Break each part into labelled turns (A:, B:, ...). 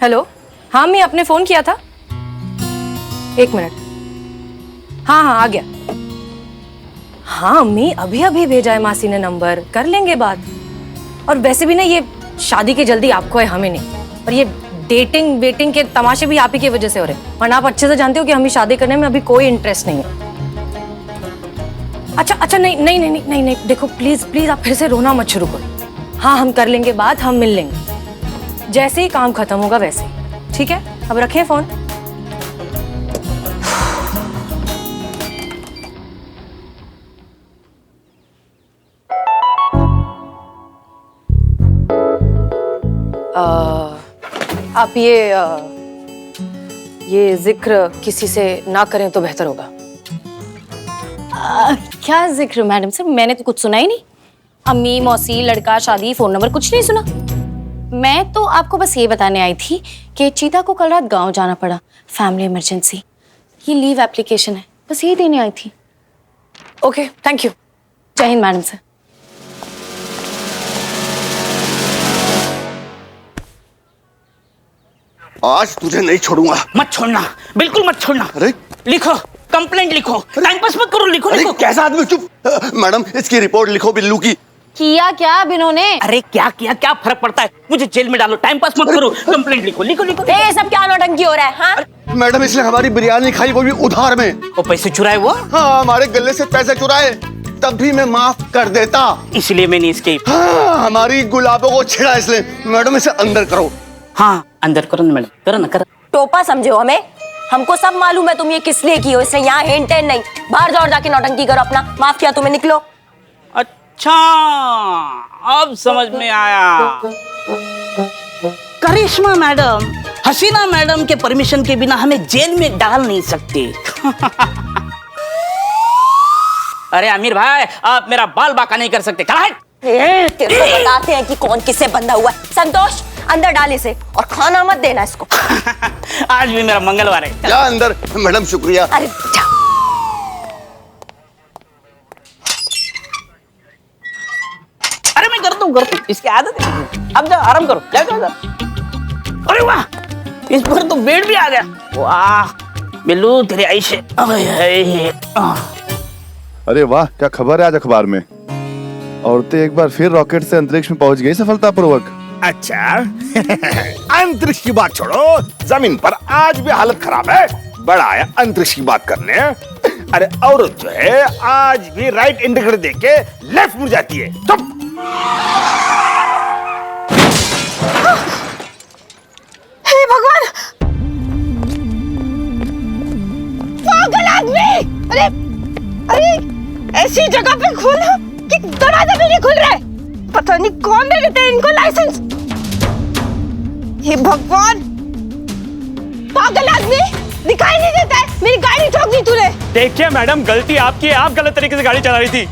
A: Hello, हाँ मैं आपने फोन किया था। एक मिनट। हाँ हाँ आ गया। हाँ अम्मी अभी अभी भेजा है मासी ने नंबर, कर लेंगे बात। और वैसे भी ना ये शादी की जल्दी आपको है, हमें नहीं। और ये डेटिंग वेटिंग के तमाशे भी आप ही की वजह से हो रहे हैं। और आप अच्छे से जानते हो कि हमें शादी करने में अभी कोई इंटरेस्ट नहीं है। अच्छा नहीं नहीं नहीं नहीं नहीं नहीं देखो प्लीज प्लीज आप फिर से रोना मत शुरू करो। हाँ हम कर लेंगे बात, हम मिल लेंगे जैसे ही काम खत्म होगा वैसे ही। ठीक है अब रखें फोन। आप ये जिक्र किसी से ना करें तो बेहतर होगा।
B: क्या जिक्र मैडम सर, मैंने तो कुछ सुना ही नहीं। अम्मी मौसी लड़का शादी फोन नंबर कुछ नहीं सुना। मैं तो आपको बस ये बताने आई थी कि चीता को कल रात गांव जाना पड़ा, फैमिली इमरजेंसी। ये लीव एप्लीकेशन है, बस यही देने आई थी।
A: Okay thank you.
B: जय हिंद मैडम सर।
C: आज तुझे नहीं छोड़ूंगा।
D: मत छोड़ना, बिल्कुल मत छोड़ना।
C: अरे
D: लिखो, कंप्लेंट लिखो, टाइम पास मत करो, लिखो
C: अरे
D: लिखो।
C: कैसा आदमी, चुप। मैडम इसकी रिपोर्ट लिखो बिल्लू की।
B: किया क्या अब इन्होंने?
D: अरे क्या किया, क्या फर्क पड़ता है, मुझे जेल में डालो, टाइम पास मत करो, कंप्लेंट लिखो लिखो लिखो।
B: ये सब क्या नौटंकी हो रहा है? हाँ
C: मैडम इसने हमारी बिरयानी खाई, वो भी उधार में।
D: वो पैसे चुराए वो,
C: हाँ हमारे गले से पैसे चुराए, तब भी मैं माफ कर देता।
D: इसलिए मैंने इसके।
C: हाँ हमारी गुलाबों को छिड़ा इसलिए। मैडम इसे अंदर करो।
D: हाँ अंदर करो ना मैडम, करो ना करो।
B: टोपा समझो हमें, हमको सब मालूम है तुम ये किस लिए की हो, इसलिए यहाँ हिंट है नहीं। बाहर जाओ और जाके नौटंकी करो अपना। माफ किया तुम्हें, निकलो।
D: अच्छा अब समझ में आया। करिश्मा मैडम, हसीना मैडम के परमिशन के बिना हमें जेल में डाल नहीं सकते। अरे आमिर भाई, आप मेरा बाल बांका नहीं कर सकते।
B: तेरे को बताते हैं कि कौन किससे बंधा हुआ है। संतोष अंदर डाल इसे और खाना मत देना इसको।
D: आज भी मेरा मंगलवार है।
C: जा अंदर। मैडम शुक्रिया।
B: अरे जा।
D: अरे मैं करता हूँ, इसकी आदत है। अब जाओ आराम करो, जाओ जाओ जाओ। अरे वाह, इस पर तो बेड भी आ गया। वाह बिल्लू तेरी आइश है।
E: अरे वाह, क्या खबर है आज अखबार में? औरतें एक बार फिर रॉकेट से अंतरिक्ष में पहुंच गई सफलतापूर्वक।
F: अच्छा अंतरिक्ष की बात छोड़ो, जमीन पर आज भी हालत खराब है, बड़ा आया अंतरिक्ष की बात करने। अरे औरत जो है आज भी राइट इंडिकेटर देके लेफ्ट मुड़ जाती है। चुप।
B: हे भगवान, पागल आदमी। अरे अरे ऐसी जगह पे खोला कि दरवाजा भी नहीं खुल रहा है। पता नहीं कौन दे देते हैं इनको लाइसेंस। हे भगवान, पागल आदमी, दिखाई नहीं देता है। मेरी गाड़ी ठोक दी तूने।
G: देखिए मैडम, गलती आपकी है, आप गलत तरीके से गाड़ी चला रही थी।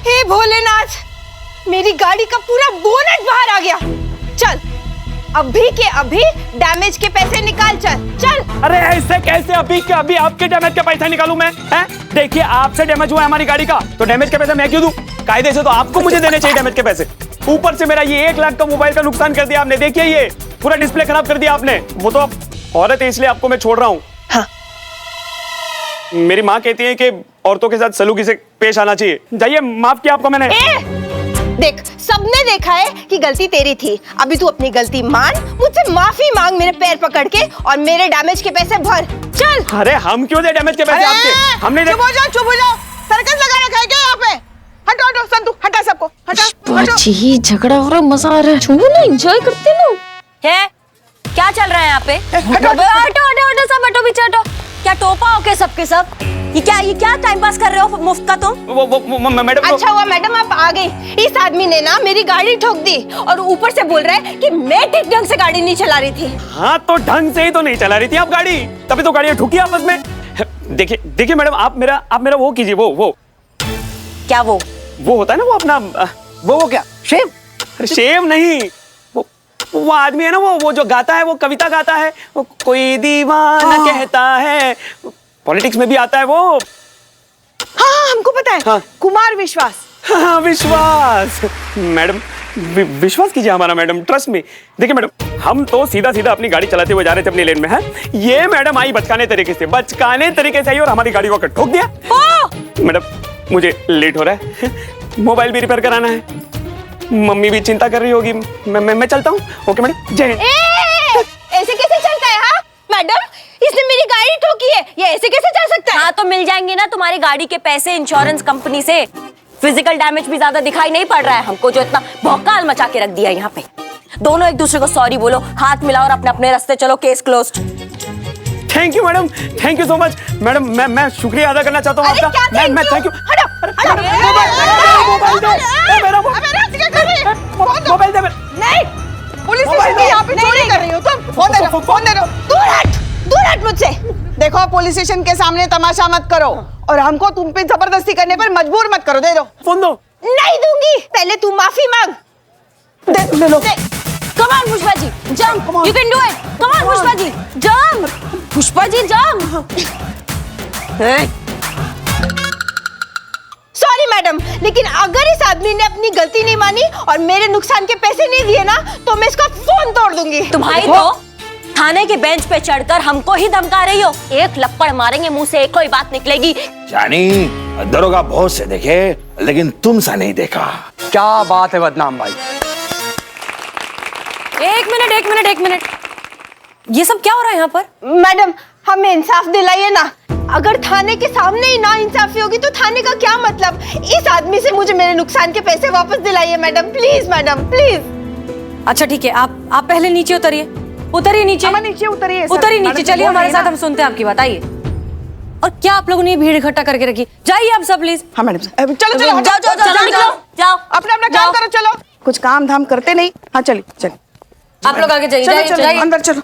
B: हे भोलेनाथ, मेरी गाड़ी का पूरा बोनट बाहर आ गया। चल अभी के अभी डैमेज के पैसे निकाल। चल।
G: अरे ऐसे कैसे अभी के अभी आपके डैमेज का पैसा निकालूं मैं? हैं? देखिए आपसे डैमेज हुआ है हमारी गाड़ी का, तो डैमेज के पैसे मैं क्यों दूं? कायदे से तो आपको मुझे देने चाहिए डैमेज के पैसे। ऊपर से मेरा ये 1 लाख का मोबाइल का नुकसान कर दिया आपने। देखिए ये पूरा डिस्प्ले खराब कर दिया आपने। वो तो आप औरत है इसलिए आपको मैं छोड़ रहा हूँ।
B: हाँ।
G: मेरी माँ कहती है कि औरतों के साथ सलूकी से पेश आना चाहिए। जाइए, माफ किया आपको मैंने।
B: देख, सबने देखा है कि गलती तेरी थी। अभी तू अपनी गलती मान, मुझसे माफी मांग मेरे पैर पकड़ के, और मेरे डैमेज के पैसे भर। चल।
G: अरे हम क्यों दे डैमेज के पैसे आपके? हमने
H: चुप हो जाओ। सर्कस लगा रखा है क्या यहाँ पे? हटो संतू, हटा सबको, हटा।
B: जी झगड़ा हो रहा, मजा आ रहा है। छू ना, एंजॉय करते ना। है क्या चल रहा है यहाँ पे? हटो सब, हटो पीछे हटो। क्या टोपा हो के सबके सब? ये क्या टाइम पास कर रहे हो मुफ्त का तुम?
G: वो मैडम।
B: अच्छा हुआ मैडम आप आ गई। इस आदमी ने ना मेरी गाड़ी ठोक दी और ऊपर से बोल रहा है कि मैं ठीक ढंग से गाड़ी नहीं चला रही थी।
G: हाँ तो ढंग से ही तो नहीं चला रही थी आप गाड़ी, तभी तो गाड़ियां ठुकी आपस में। देखिए मैडम, आप मेरा वो कीजिए। वो
B: क्या वो
G: होता है ना, वो अपना वो क्या शेव? शेव नहीं, वो आदमी है ना, वो जो गाता है, वो कविता गाता है, वो कोई दीवाना कहता है, पॉलिटिक्स में भी आता है वो।
H: हाँ हमको पता है।
G: हाँ।
H: कुमार विश्वास।
G: हाँ विश्वास। मैडम विश्वास कीजिए हमारा मैडम, ट्रस्ट में। देखिए मैडम, हम तो सीधा सीधा अपनी गाड़ी चलाते हुए जा रहे थे अपनी लेन में, है। ये मैडम आई बचकाने तरीके से आई और हमारी गाड़ी को ठोक दिया। मैडम मुझे लेट हो रहा है, मोबाइल भी रिपेयर कराना है, मम्मी भी चिंता कर रही होगी, मैं चलता हूँ। ओके मैडम, जय हिंद।
B: ऐसे कैसे चलता है? हाँ मैडम, इसने मेरी गाड़ी ठोकी है, ये ऐसे कैसे चल सकता है?
I: हाँ तो मिल जाएंगे ना तुम्हारी गाड़ी के पैसे इंश्योरेंस कंपनी से। फिजिकल डैमेज भी ज्यादा दिखाई नहीं पड़ रहा है हमको, जो इतना भौकाल मचा के रख दिया यहाँ पे। दोनों एक दूसरे को सॉरी बोलो, हाथ मिलाओ और अपने अपने रास्ते चलो, case closed.
G: Thank you madam, thank you so much madam. मैं शुक्रिया अदा करना चाहता हूँ आपका। मैं थैंक यू। मोबाइल दे।
H: नहीं, पुलिस स्टेशन के यहाँ पे चोरी कर रही हो तुम। फोन दे दो। दूर हट मुझसे। देखो, पुलिस स्टेशन के सामने तमाशा मत करो और हमको तुम पे जबरदस्ती करने पर मजबूर मत करो। दे दो
G: फोन दो।
B: नहीं दूंगी, पहले तू माफी मांग।
H: ले लो।
I: Come on Pushpa ji, jump, you can do it. Come on Pushpa ji, jump. Pushpa ji jump.
B: Sorry madam, लेकिन अगर इस आदमी ने अपनी गलती नहीं मानी और मेरे नुकसान के पैसे नहीं दिए ना, तो मैं इसका फोन तोड़ दूंगी।
I: तुम्हारी तो थाने के बेंच पे चढ़कर हमको ही धमका रही हो। एक लपड़ मारेंगे, मुंह से एक कोई बात निकलेगी।
F: जानी, दरोगा बहुत से देखे लेकिन तुम सा नहीं देखा।
G: क्या बात है बदनाम भाई।
A: एक मिनट, ये सब क्या हो रहा है यहाँ पर?
B: मैडम, हमें इंसाफ दिलाइए ना। अगर थाने के सामने ही ना इंसाफी होगी तो थाने का क्या मतलब? इस आदमी से मुझे मेरे नुकसान के पैसे वापस दिलाइए मैडम, प्लीज मैडम, प्लीज।
A: अच्छा ठीक है, आप पहले नीचे उतरिए नीचे।
H: नीचे उतरिए।
A: उतरिए नीचे, चलिए हमारे साथ, हम सुनते हैं आपकी बात। आइए। और क्या आप लोगों ने भीड़ इकट्ठा करके रखी? जाइए आप सब प्लीज।
H: हाँ मैडम, चलो चलो
I: जाओ
H: अपना अपना काम करो। चलो, कुछ काम धाम करते नहीं। हाँ चलिए
A: आप लोग आगे जाइए,
H: चलो अंदर चलो।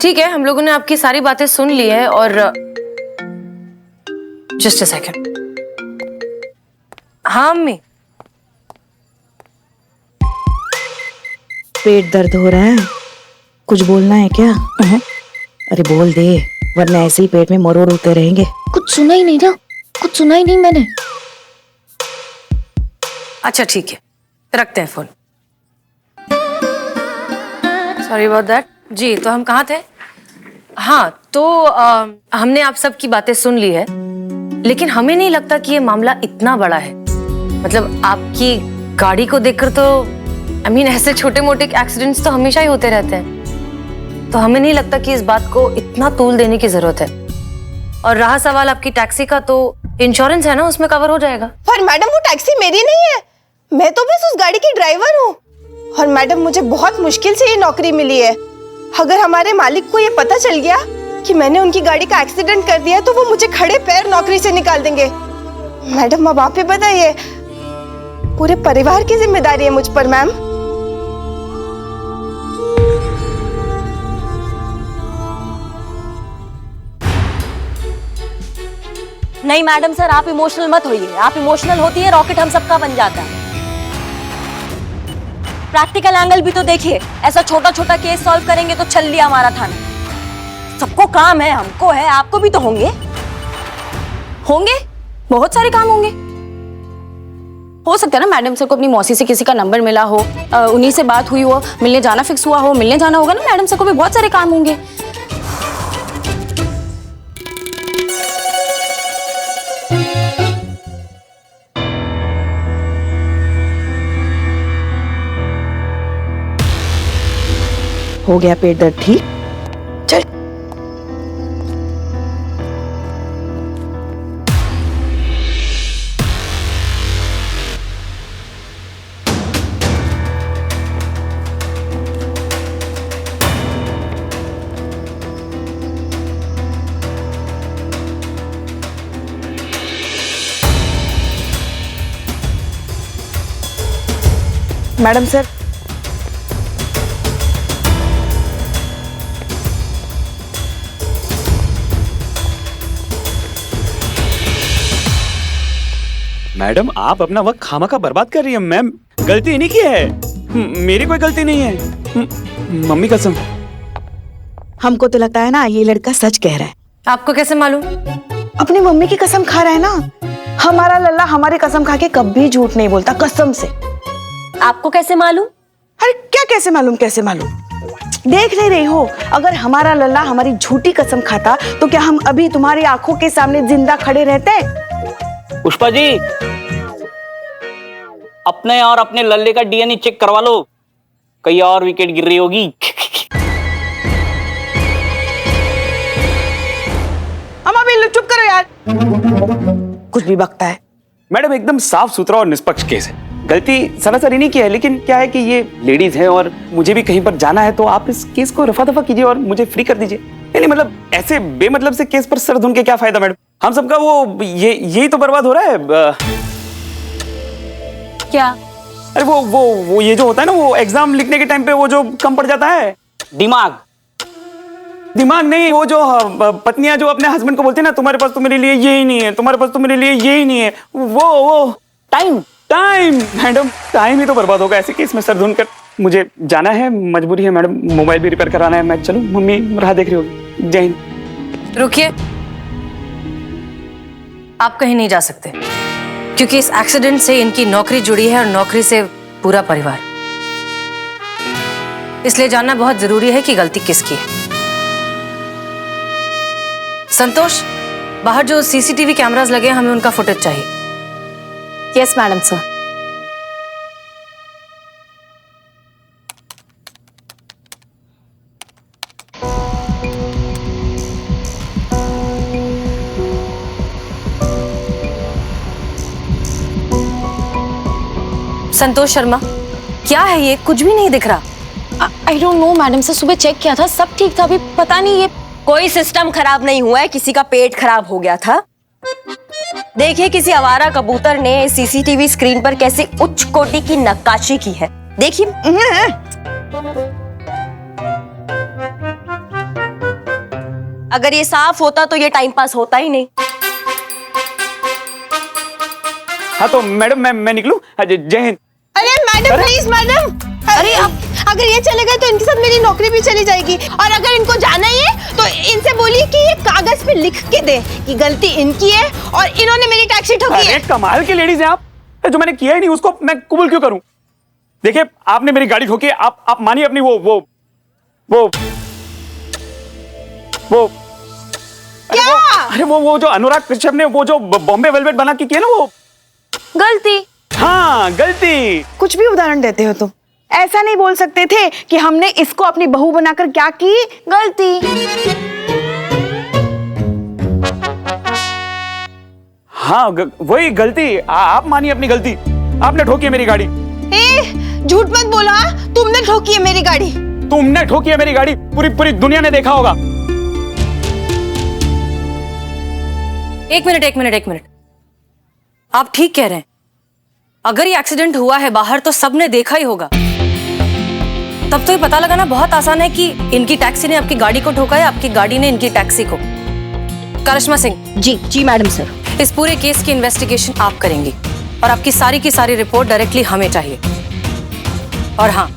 A: ठीक है, हम लोगों ने आपकी सारी बातें सुन ली है। और जस्ट अ सेकंड। हाँ अम्मी,
J: पेट दर्द हो रहा है, कुछ बोलना है क्या? अरे बोल दे, वरना ऐसे ही पेट में मरोड़ होते रहेंगे।
I: कुछ सुना ही नहीं ना, कुछ सुना ही नहीं मैंने।
A: अच्छा ठीक है, रखते हैं फोन। Sorry about that. जी, तो हम कहाँ थे? हाँ तो हमने आप सब की बातें सुन ली है, लेकिन हमें नहीं लगता कि ये मामला इतना बड़ा है। मतलब आपकी गाड़ी को देखकर तो ऐसे छोटे मोटे एक्सीडेंट्स तो हमेशा ही होते रहते हैं, तो हमें नहीं लगता कि इस बात को इतना तूल देने की जरूरत है। और रहा सवाल आपकी टैक्सी का, तो इंश्योरेंस है ना, उसमें कवर हो जाएगा।
B: पर मैडम, वो टैक्सी मेरी नहीं है, मैं तो बस उस गाड़ी की ड्राइवर हूँ। और मैडम, मुझे बहुत मुश्किल से ये नौकरी मिली है। अगर हमारे मालिक को ये पता चल गया कि मैंने उनकी गाड़ी का एक्सीडेंट कर दिया, तो वो मुझे खड़े पैर नौकरी से निकाल देंगे। मैडम, अब आप ही बताइए, पूरे परिवार की जिम्मेदारी है मुझ पर मैम।
I: नहीं मैडम सर, आप इमोशनल मत होइए। आप इमोशनल होती है, रॉकेट हम सबका बन जाता है। प्रैक्टिकल एंगल भी तो देखिए, ऐसा छोटा छोटा केस सॉल्व करेंगे तो चल लिया हमारा थाना। सबको काम है, हमको है, आपको भी तो होंगे
A: बहुत सारे काम होंगे।
I: हो सकता है ना मैडम सर को अपनी मौसी से किसी का नंबर मिला हो, उन्हीं से बात हुई हो, मिलने जाना फिक्स हुआ हो, मिलने जाना होगा ना। मैडम सर को भी बहुत सारे काम होंगे।
J: हो गया पेट दर्द ठीक? चल।
H: मैडम सर,
G: मैडम आप अपना वक्त खामखा बर्बाद कर रही है। मैम, गलती इन्हीं की है, मेरी कोई गलती नहीं है। मम्मी कसम।
J: हमको तो लगता है ना ये लड़का सच कह रहा है।
A: आपको कैसे मालूम?
J: अपनी मम्मी की कसम खा रहा है ना। हमारा लल्ला हमारी कसम खा के कभी झूठ नहीं बोलता, कसम से।
I: आपको कैसे मालूम?
J: अरे क्या कैसे मालूम, कैसे मालूम? देख नहीं रही हो, अगर हमारा लल्ला हमारी झूठी कसम खाता तो क्या हम अभी तुम्हारी आंखों के सामने जिंदा खड़े रहते?
D: पुष्पा जी, अपने और अपने लल्ले का डीएनए चेक करवा लो, कहीं और विकेट गिर रही होगी।
J: अम्मा बिल्लू चुप करो यार, कुछ भी बकता है।
G: मैडम एकदम साफ सुथरा और निष्पक्ष केस है। गलती सरासर इन्हीं की है, लेकिन क्या है कि ये लेडीज हैं और मुझे भी कहीं पर जाना है, तो आप इस केस को रफा दफा कीजिए और मुझे फ्री कर दीजिए। नहीं मतलब ऐसे बेमतलब से केस पर सर धुन के क्या फायदा मैडम? हम सबका वो यही तो बर्बाद हो रहा है।
I: क्या?
G: अरे वो ये जो होता है ना, वो एग्जाम लिखने के टाइम पे वो जो कम पड़ जाता है, दिमाग नहीं, वो जो पत्नियां जो अपने हस्बैंड को बोलती है ना, तुम्हारे पास तो मेरे लिए ये ही नहीं है, तुम्हारे पास तो मेरे लिए ये ही नहीं है, वो टाइम मैडम, टाइम ही तो बर्बाद होगा ऐसे केस में सर धुन कर। मुझे जाना है, मजबूरी है मैडम, मोबाइल भी रिपेयर कराना है। मैं चलूं? मम्मी राह देख रही होगी। जय हिंद।
A: रुकिए, आप कहीं नहीं जा सकते, क्योंकि इस एक्सीडेंट से इनकी नौकरी जुड़ी है और नौकरी से पूरा परिवार। इसलिए जानना बहुत जरूरी है कि गलती किसकी है। संतोष, बाहर जो सीसीटीवी कैमरास लगे हैं, हमें उनका फुटेज चाहिए।
I: Yes madam sir.
A: Santosh Sharma, क्या है ये? कुछ भी नहीं दिख रहा।
I: I don't know madam sir, सुबह चेक किया था, सब ठीक था, अभी पता नहीं ये कोई सिस्टम खराब नहीं हुआ है, किसी का पेट खराब हो गया था। देखिए, किसी आवारा कबूतर ने सीसीटीवी स्क्रीन पर कैसी उच्च कोटि की नक्काशी की है, देखिए। अगर ये साफ होता तो ये टाइम पास होता ही नहीं।
G: हाँ तो मैडम मैं निकलूं? जय हिंद।
H: अरे मैडम प्लीज मैडम, अरे अगर ये चले गए तो इनके साथ मेरी नौकरी भी चली जाएगी, और अगर इनको जाना ही है तो इनसे बोलिए कि ये कागज पे लिख के दे कि गलती इनकी है और इन्होंने मेरी टैक्सी ठोकी है।
G: कमाल की लेडीज हैं आप, जो मैंने किया ही नहीं उसको मैं कबूल क्यों करूं? देखिए, आपने मेरी गाड़ी ठोकी, आप मानिए अपनी वो
H: क्या?
G: अरे वो जो अनुराग कश्यप ने वो जो बॉम्बे वेलवेट बना के किया ना, वो
I: गलती।
G: हाँ गलती।
J: कुछ भी उदाहरण देते हो तुम, ऐसा नहीं बोल सकते थे कि हमने इसको अपनी बहू बनाकर क्या की?
I: गलती।
G: हाँ वही गलती। आप मानिए अपनी गलती, आपने ठोकी है मेरी गाड़ी।
H: झूठ मत बोला, तुमने ठोकी है मेरी गाड़ी।
G: तुमने ठोकी है मेरी गाड़ी, पूरी दुनिया ने देखा होगा।
A: एक मिनट, आप ठीक कह रहे हैं। अगर ये एक्सीडेंट हुआ है बाहर तो सबने देखा ही होगा, तब तो ये पता लगाना बहुत आसान है कि इनकी टैक्सी ने आपकी गाड़ी को ठोका है, आपकी गाड़ी ने इनकी टैक्सी को। करिश्मा सिंह।
I: जी मैडम सर।
A: इस पूरे केस की इन्वेस्टिगेशन आप करेंगी और आपकी सारी की सारी रिपोर्ट डायरेक्टली हमें चाहिए। और हाँ,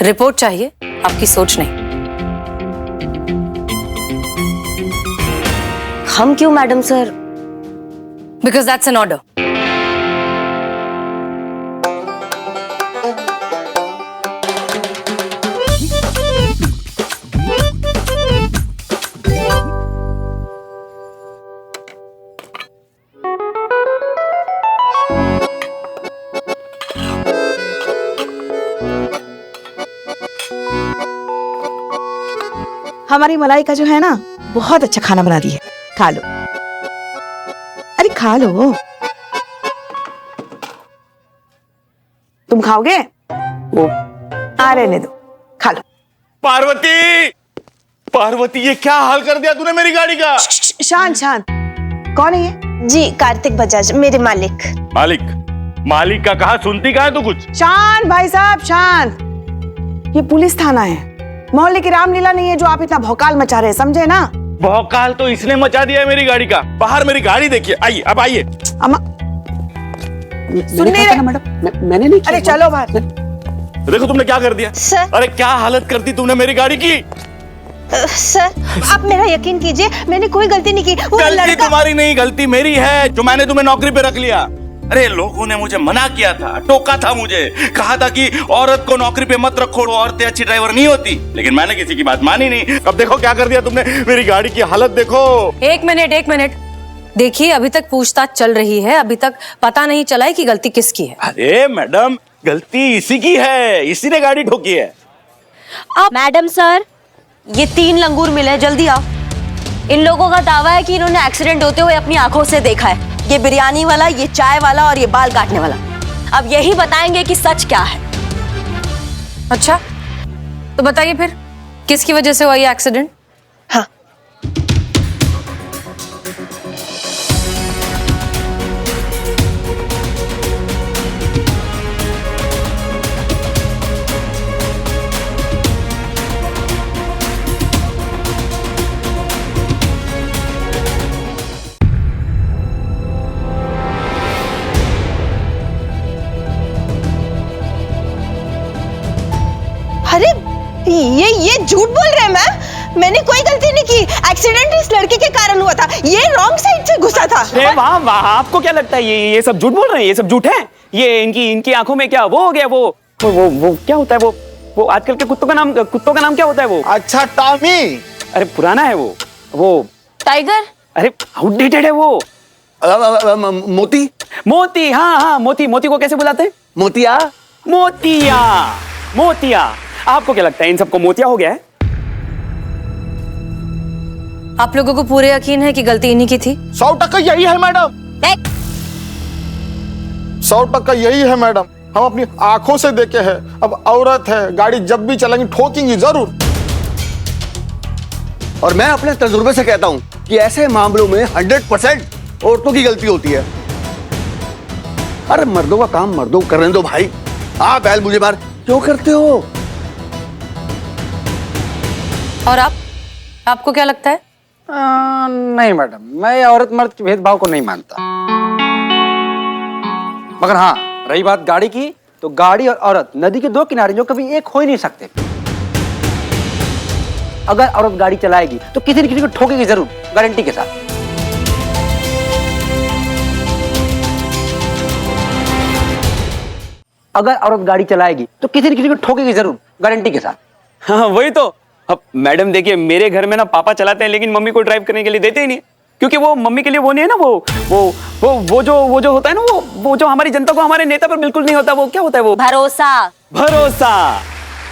A: रिपोर्ट चाहिए, आपकी सोच नहीं।
I: हम क्यों madam sir?
A: Because that's an order.
J: हमारी मलाइका जो है ना, बहुत अच्छा खाना बना दी है, खा लो। अरे खा लो, तुम खाओगे? आ रहने दो, खा लो।
F: पार्वती ये क्या हाल कर दिया तूने मेरी गाड़ी का?
J: शांत। कौन है ये?
H: जी कार्तिक बजाज, मेरे मालिक।
F: मालिक का कहा, सुनती कहा है तू कुछ?
J: शांत भाई साहब, शांत। ये पुलिस थाना है, मोहल्ले की रामलीला नहीं है जो आप इतना भौकाल मचा रहे हैं, समझे ना?
F: भौकाल तो इसने मचा दिया है मेरी गाड़ी का। बाहर मेरी गाड़ी देखिए, आइए अब आइए।
J: अम्मा सुन नहीं रहे?
D: मैडम मैंने नहीं किया।
J: अरे चलो बाहर।
F: देखो तुमने क्या कर दिया।
H: सर।
F: अरे क्या हालत कर दी तुमने मेरी गाड़ी की।
B: सर आप मेरा यकीन कीजिए, मैंने कोई गलती नहीं की। वो
K: गलती
B: लड़का
K: तुम्हारी नहीं, गलती मेरी है जो मैंने तुम्हें नौकरी पे रख लिया। अरे लोगों ने मुझे मना किया था, टोका था मुझे, कहा था कि औरत को नौकरी पे मत रखो, औरतें अच्छी ड्राइवर नहीं होती, लेकिन मैंने किसी की बात मानी नहीं। अब देखो क्या कर दिया तुमने, मेरी गाड़ी की हालत देखो।
A: एक मिनट देखिए, अभी तक पूछताछ चल रही है, अभी तक पता नहीं चला है कि गलती किसकी है।
K: अरे मैडम, गलती इसी की है, इसी ने गाड़ी ठोकी है।
I: मैडम सर, ये 3 लंगूर मिले, जल्दी आओ। इन लोगों का दावा है कि इन्होंने एक्सीडेंट होते हुए अपनी आंखों से देखा है। ये बिरयानी वाला, ये चाय वाला और ये बाल काटने वाला। अब यही बताएंगे कि सच क्या है।
A: अच्छा, तो बताइए फिर किसकी वजह से हुआ ये एक्सीडेंट?
B: हाँ, अरे ये झूठ बोल रहे हैं मैम, मैंने कोई गलती नहीं की। एक्सीडेंट इस लड़के के कारण हुआ था, ये रॉन्ग साइड से घुसा था।
G: अरे वाह वाह, आपको क्या लगता है ये सब झूठ बोल रहे हैं? ये सब झूठ है। ये इनकी आंखों में क्या वो हो गया, वो क्या होता है, वो आजकल के कुत्तों का नाम क्या होता है वो?
F: अच्छा, टॉमी।
G: अरे पुराना है वो
I: टाइगर।
G: अरे आउटडेटेड है वो।
F: मोती।
G: हाँ, मोती को कैसे बुलाते हैं? मोतिया। आपको क्या लगता है इन सबको मोतिया हो गया है?
A: आप लोगों को पूरे यकीन है कि गलती इन्हीं की थी?
F: 100% यही है मैडम, 100% यही है मैडम। हम अपनी आंखों से देखे हैं। अब औरत है, गाड़ी जब भी चलेंगी ठोकेंगी जरूर।
C: और मैं अपने तजुर्बे से कहता हूं कि ऐसे मामलों में 100% औरतों की गलती होती है। अरे मर्दों का काम मर्दों को करने दो भाई, आप बैल मुझे मार क्यों करते हो?
A: और आपको क्या लगता है?
L: नहीं मैडम, मैं औरत मर्द के भेदभाव को नहीं मानता। मगर हाँ, रही बात गाड़ी की, तो गाड़ी और औरत नदी के 2 किनारे जो कभी एक हो ही नहीं सकते। अगर औरत गाड़ी चलाएगी तो किसी न किसी को ठोकेगी जरूर, गारंटी के साथ। अगर औरत गाड़ी चलाएगी तो किसी न किसी को ठोकेगी जरूर, गारंटी के साथ।
G: हाँ वही तो। अब मैडम देखिए, मेरे घर में ना पापा चलाते हैं, लेकिन मम्मी को ड्राइव करने के लिए देते ही नहीं, क्योंकि वो मम्मी के लिए वो नहीं है ना, वो जो होता है ना, वो जो हमारी जनता को हमारे नेता पर बिल्कुल नहीं होता। वो क्या होता है वो?
I: भरोसा।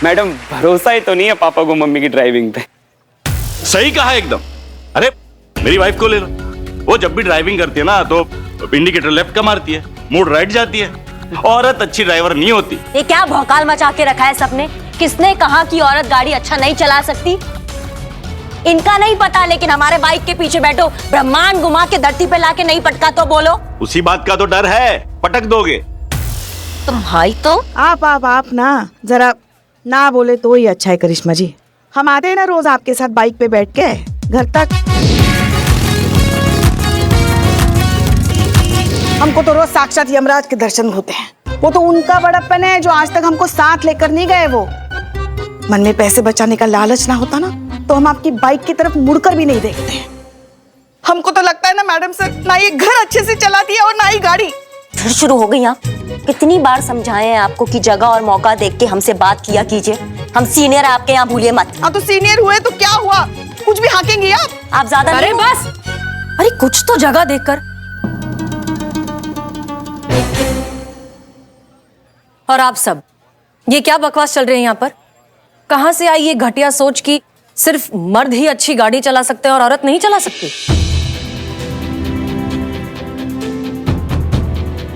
G: मैडम, भरोसा ही तो नहीं है पापा को मम्मी की ड्राइविंग पे।
K: सही कहा एकदम। अरे मेरी वाइफ को ले लो, वो जब भी ड्राइविंग करती है ना तो इंडिकेटर लेफ्ट का मारती है, मूड राइट जाती है। औरत अच्छी ड्राइवर नहीं होती।
I: ये क्या भौकाल मचा के रखा है सबने? किसने कहा कि औरत गाड़ी अच्छा नहीं चला सकती? इनका नहीं पता, लेकिन हमारे बाइक के पीछे बैठो, ब्रह्मांड घुमा के धरती पे लाके नहीं पटका तो बोलो।
K: उसी बात का तो डर है, पटक दोगे।
I: तुम भाई तो
J: आप ना जरा ना बोले तो ही अच्छा है करिश्मा जी। हम आते हैं ना रोज आपके साथ बाइक पे बैठ के घर तक। हमको तो रोज साक्षात यमराज के दर्शन होते हैं। वो तो उनका बड़प्पन है जो आज तक हमको साथ लेकर नहीं गए। वो मन में पैसे बचाने का लालच ना होता ना तो हम आपकी बाइक की तरफ मुड़कर भी नहीं देखते हैं।
H: हमको तो लगता है ना मैडम सर, ना ये घर अच्छे से चलाती है और ना ही गाड़ी।
I: फिर शुरू हो गई। आप कितनी बार समझाए हैं आपको कि जगह और मौका देख के हमसे बात किया कीजिए। हम सीनियर आपके यहाँ, भूलिए मत।
H: हाँ तो सीनियर हुए तो क्या हुआ, कुछ भी हाकेंगी आप
I: ज्यादा।
A: अरे बस, अरे कुछ तो जगह देखकर। और आप सब ये क्या बकवास चल रहे हैं यहाँ पर? कहां से आई ये घटिया सोच कि सिर्फ मर्द ही अच्छी गाड़ी चला सकते हैं और औरत नहीं चला सकती?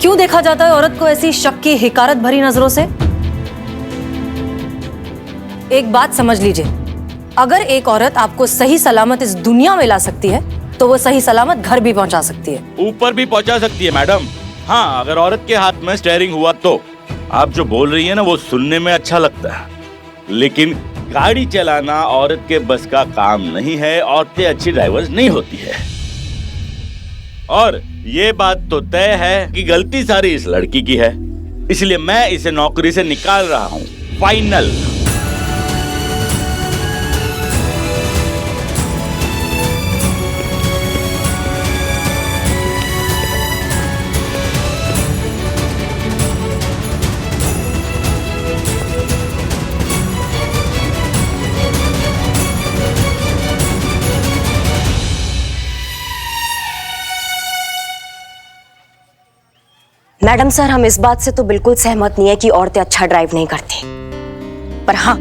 A: क्यों देखा जाता है औरत को ऐसी शक की हिकारत भरी नजरों से? एक बात समझ लीजिए, अगर एक औरत आपको सही सलामत इस दुनिया में ला सकती है तो वो सही सलामत घर भी पहुंचा सकती है।
K: ऊपर भी पहुंचा सकती है मैडम। हाँ, अगर औरत के हाथ में स्टीयरिंग हुआ तो। आप जो बोल रही है ना वो सुनने में अच्छा लगता है, लेकिन गाड़ी चलाना औरत के बस का काम नहीं है। औरतें अच्छी ड्राइवर्स नहीं होती है। और ये बात तो तय है कि गलती सारी इस लड़की की है, इसलिए मैं इसे नौकरी से निकाल रहा हूँ। फाइनल।
I: मैडम सर, हम इस बात से तो बिल्कुल सहमत नहीं है कि औरतें अच्छा ड्राइव नहीं करती, पर हाँ,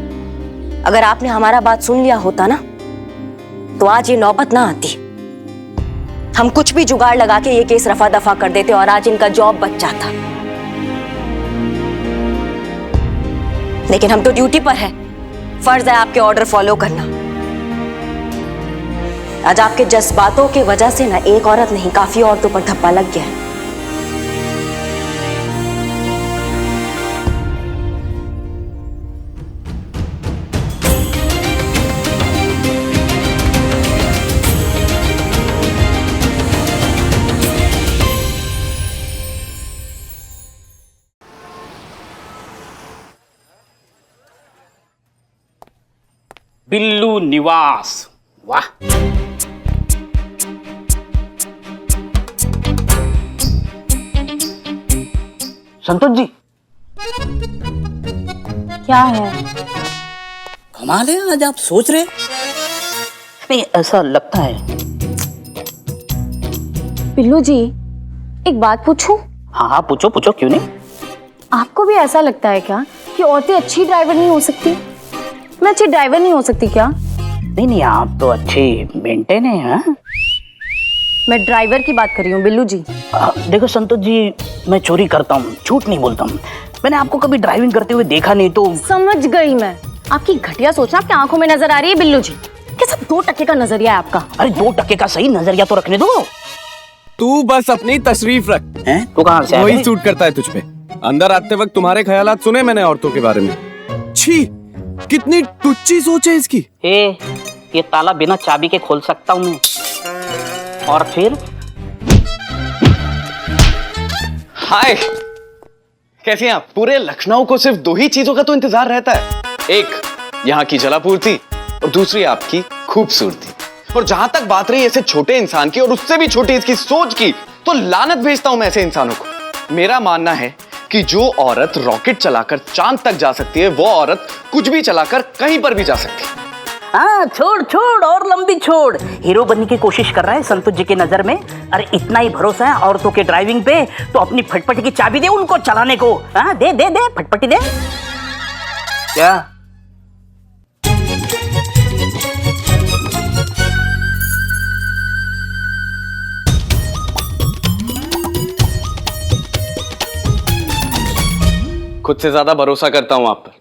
I: अगर आपने हमारा बात सुन लिया होता ना तो आज ये नौबत ना आती। हम कुछ भी जुगाड़ लगा के ये केस रफा दफा कर देते और आज इनका जॉब बच जाता। लेकिन हम तो ड्यूटी पर है, फर्ज है आपके ऑर्डर फॉलो करना। आज आपके जज्बातों की वजह से ना एक औरत नहीं, काफी औरतों पर धब्बा लग गया है।
D: बिल्लू निवास, वाह। संतोष जी,
I: क्या है?
D: कमाल है, आज आप सोच रहे। नहीं, ऐसा लगता है।
A: बिल्लू जी, एक बात पूछूं?
D: हाँ हाँ, पूछो पूछो, क्यों नहीं।
A: आपको भी ऐसा लगता है क्या कि औरतें अच्छी ड्राइवर नहीं हो सकती? मैं अच्छी ड्राइवर नहीं हो सकती क्या?
D: नहीं नहीं, आप तो अच्छे मेंटेन है। हाँ?
A: मैं ड्राइवर की बात कर रही हूँ बिल्लू जी।
D: देखो संतोष जी, मैं चोरी करता हूँ, झूठ नहीं बोलता हूँ। मैंने आपको कभी ड्राइविंग करते हुए देखा नहीं तो।
A: समझ गई मैं, आपकी घटिया सोच आपकी आंखों में नजर आ रही है बिल्लू जी। कैसा 2% का नजरिया है आपका?
D: अरे 2% का सही नजरिया तो रखने दो।
M: तू बस अपनी तशरीफ रख।
D: हैं? तू कहाँ से?
M: वही सूट करता है तुझ पे। अंदर आते वक्त तुम्हारे ख्यालात सुने मैंने औरतों के बारे में। छी, कितनी टुच्ची सोच है इसकी।
D: ये ताला बिना चाबी के खोल सकता हूँ मैं। और फिर
N: हाय, कैसे हैं आप? पूरे लखनऊ को सिर्फ 2 ही चीजों का तो इंतजार रहता है, एक यहाँ की जलापूर्ति और दूसरी आपकी खूबसूरती। और जहां तक बात रही ऐसे छोटे इंसान की और उससे भी छोटी इसकी सोच की, तो लानत भेजता हूं मैं ऐसे इंसानों को। मेरा मानना है कि जो औरत रॉकेट चलाकर चांद तक जा सकती है, वो औरत कुछ भी चलाकर कहीं पर भी जा सकती है।
D: हाँ, छोड़ छोड़ और लंबी छोड़। हीरो बनने की कोशिश कर रहा है संतोष जी की नजर में। अरे इतना ही भरोसा है औरतों के ड्राइविंग पे तो अपनी फटफटी की चाबी दे उनको चलाने को। हाँ, दे दे दे, फटफटी दे। क्या?
N: खुद से ज्यादा भरोसा करता हूं आप पर।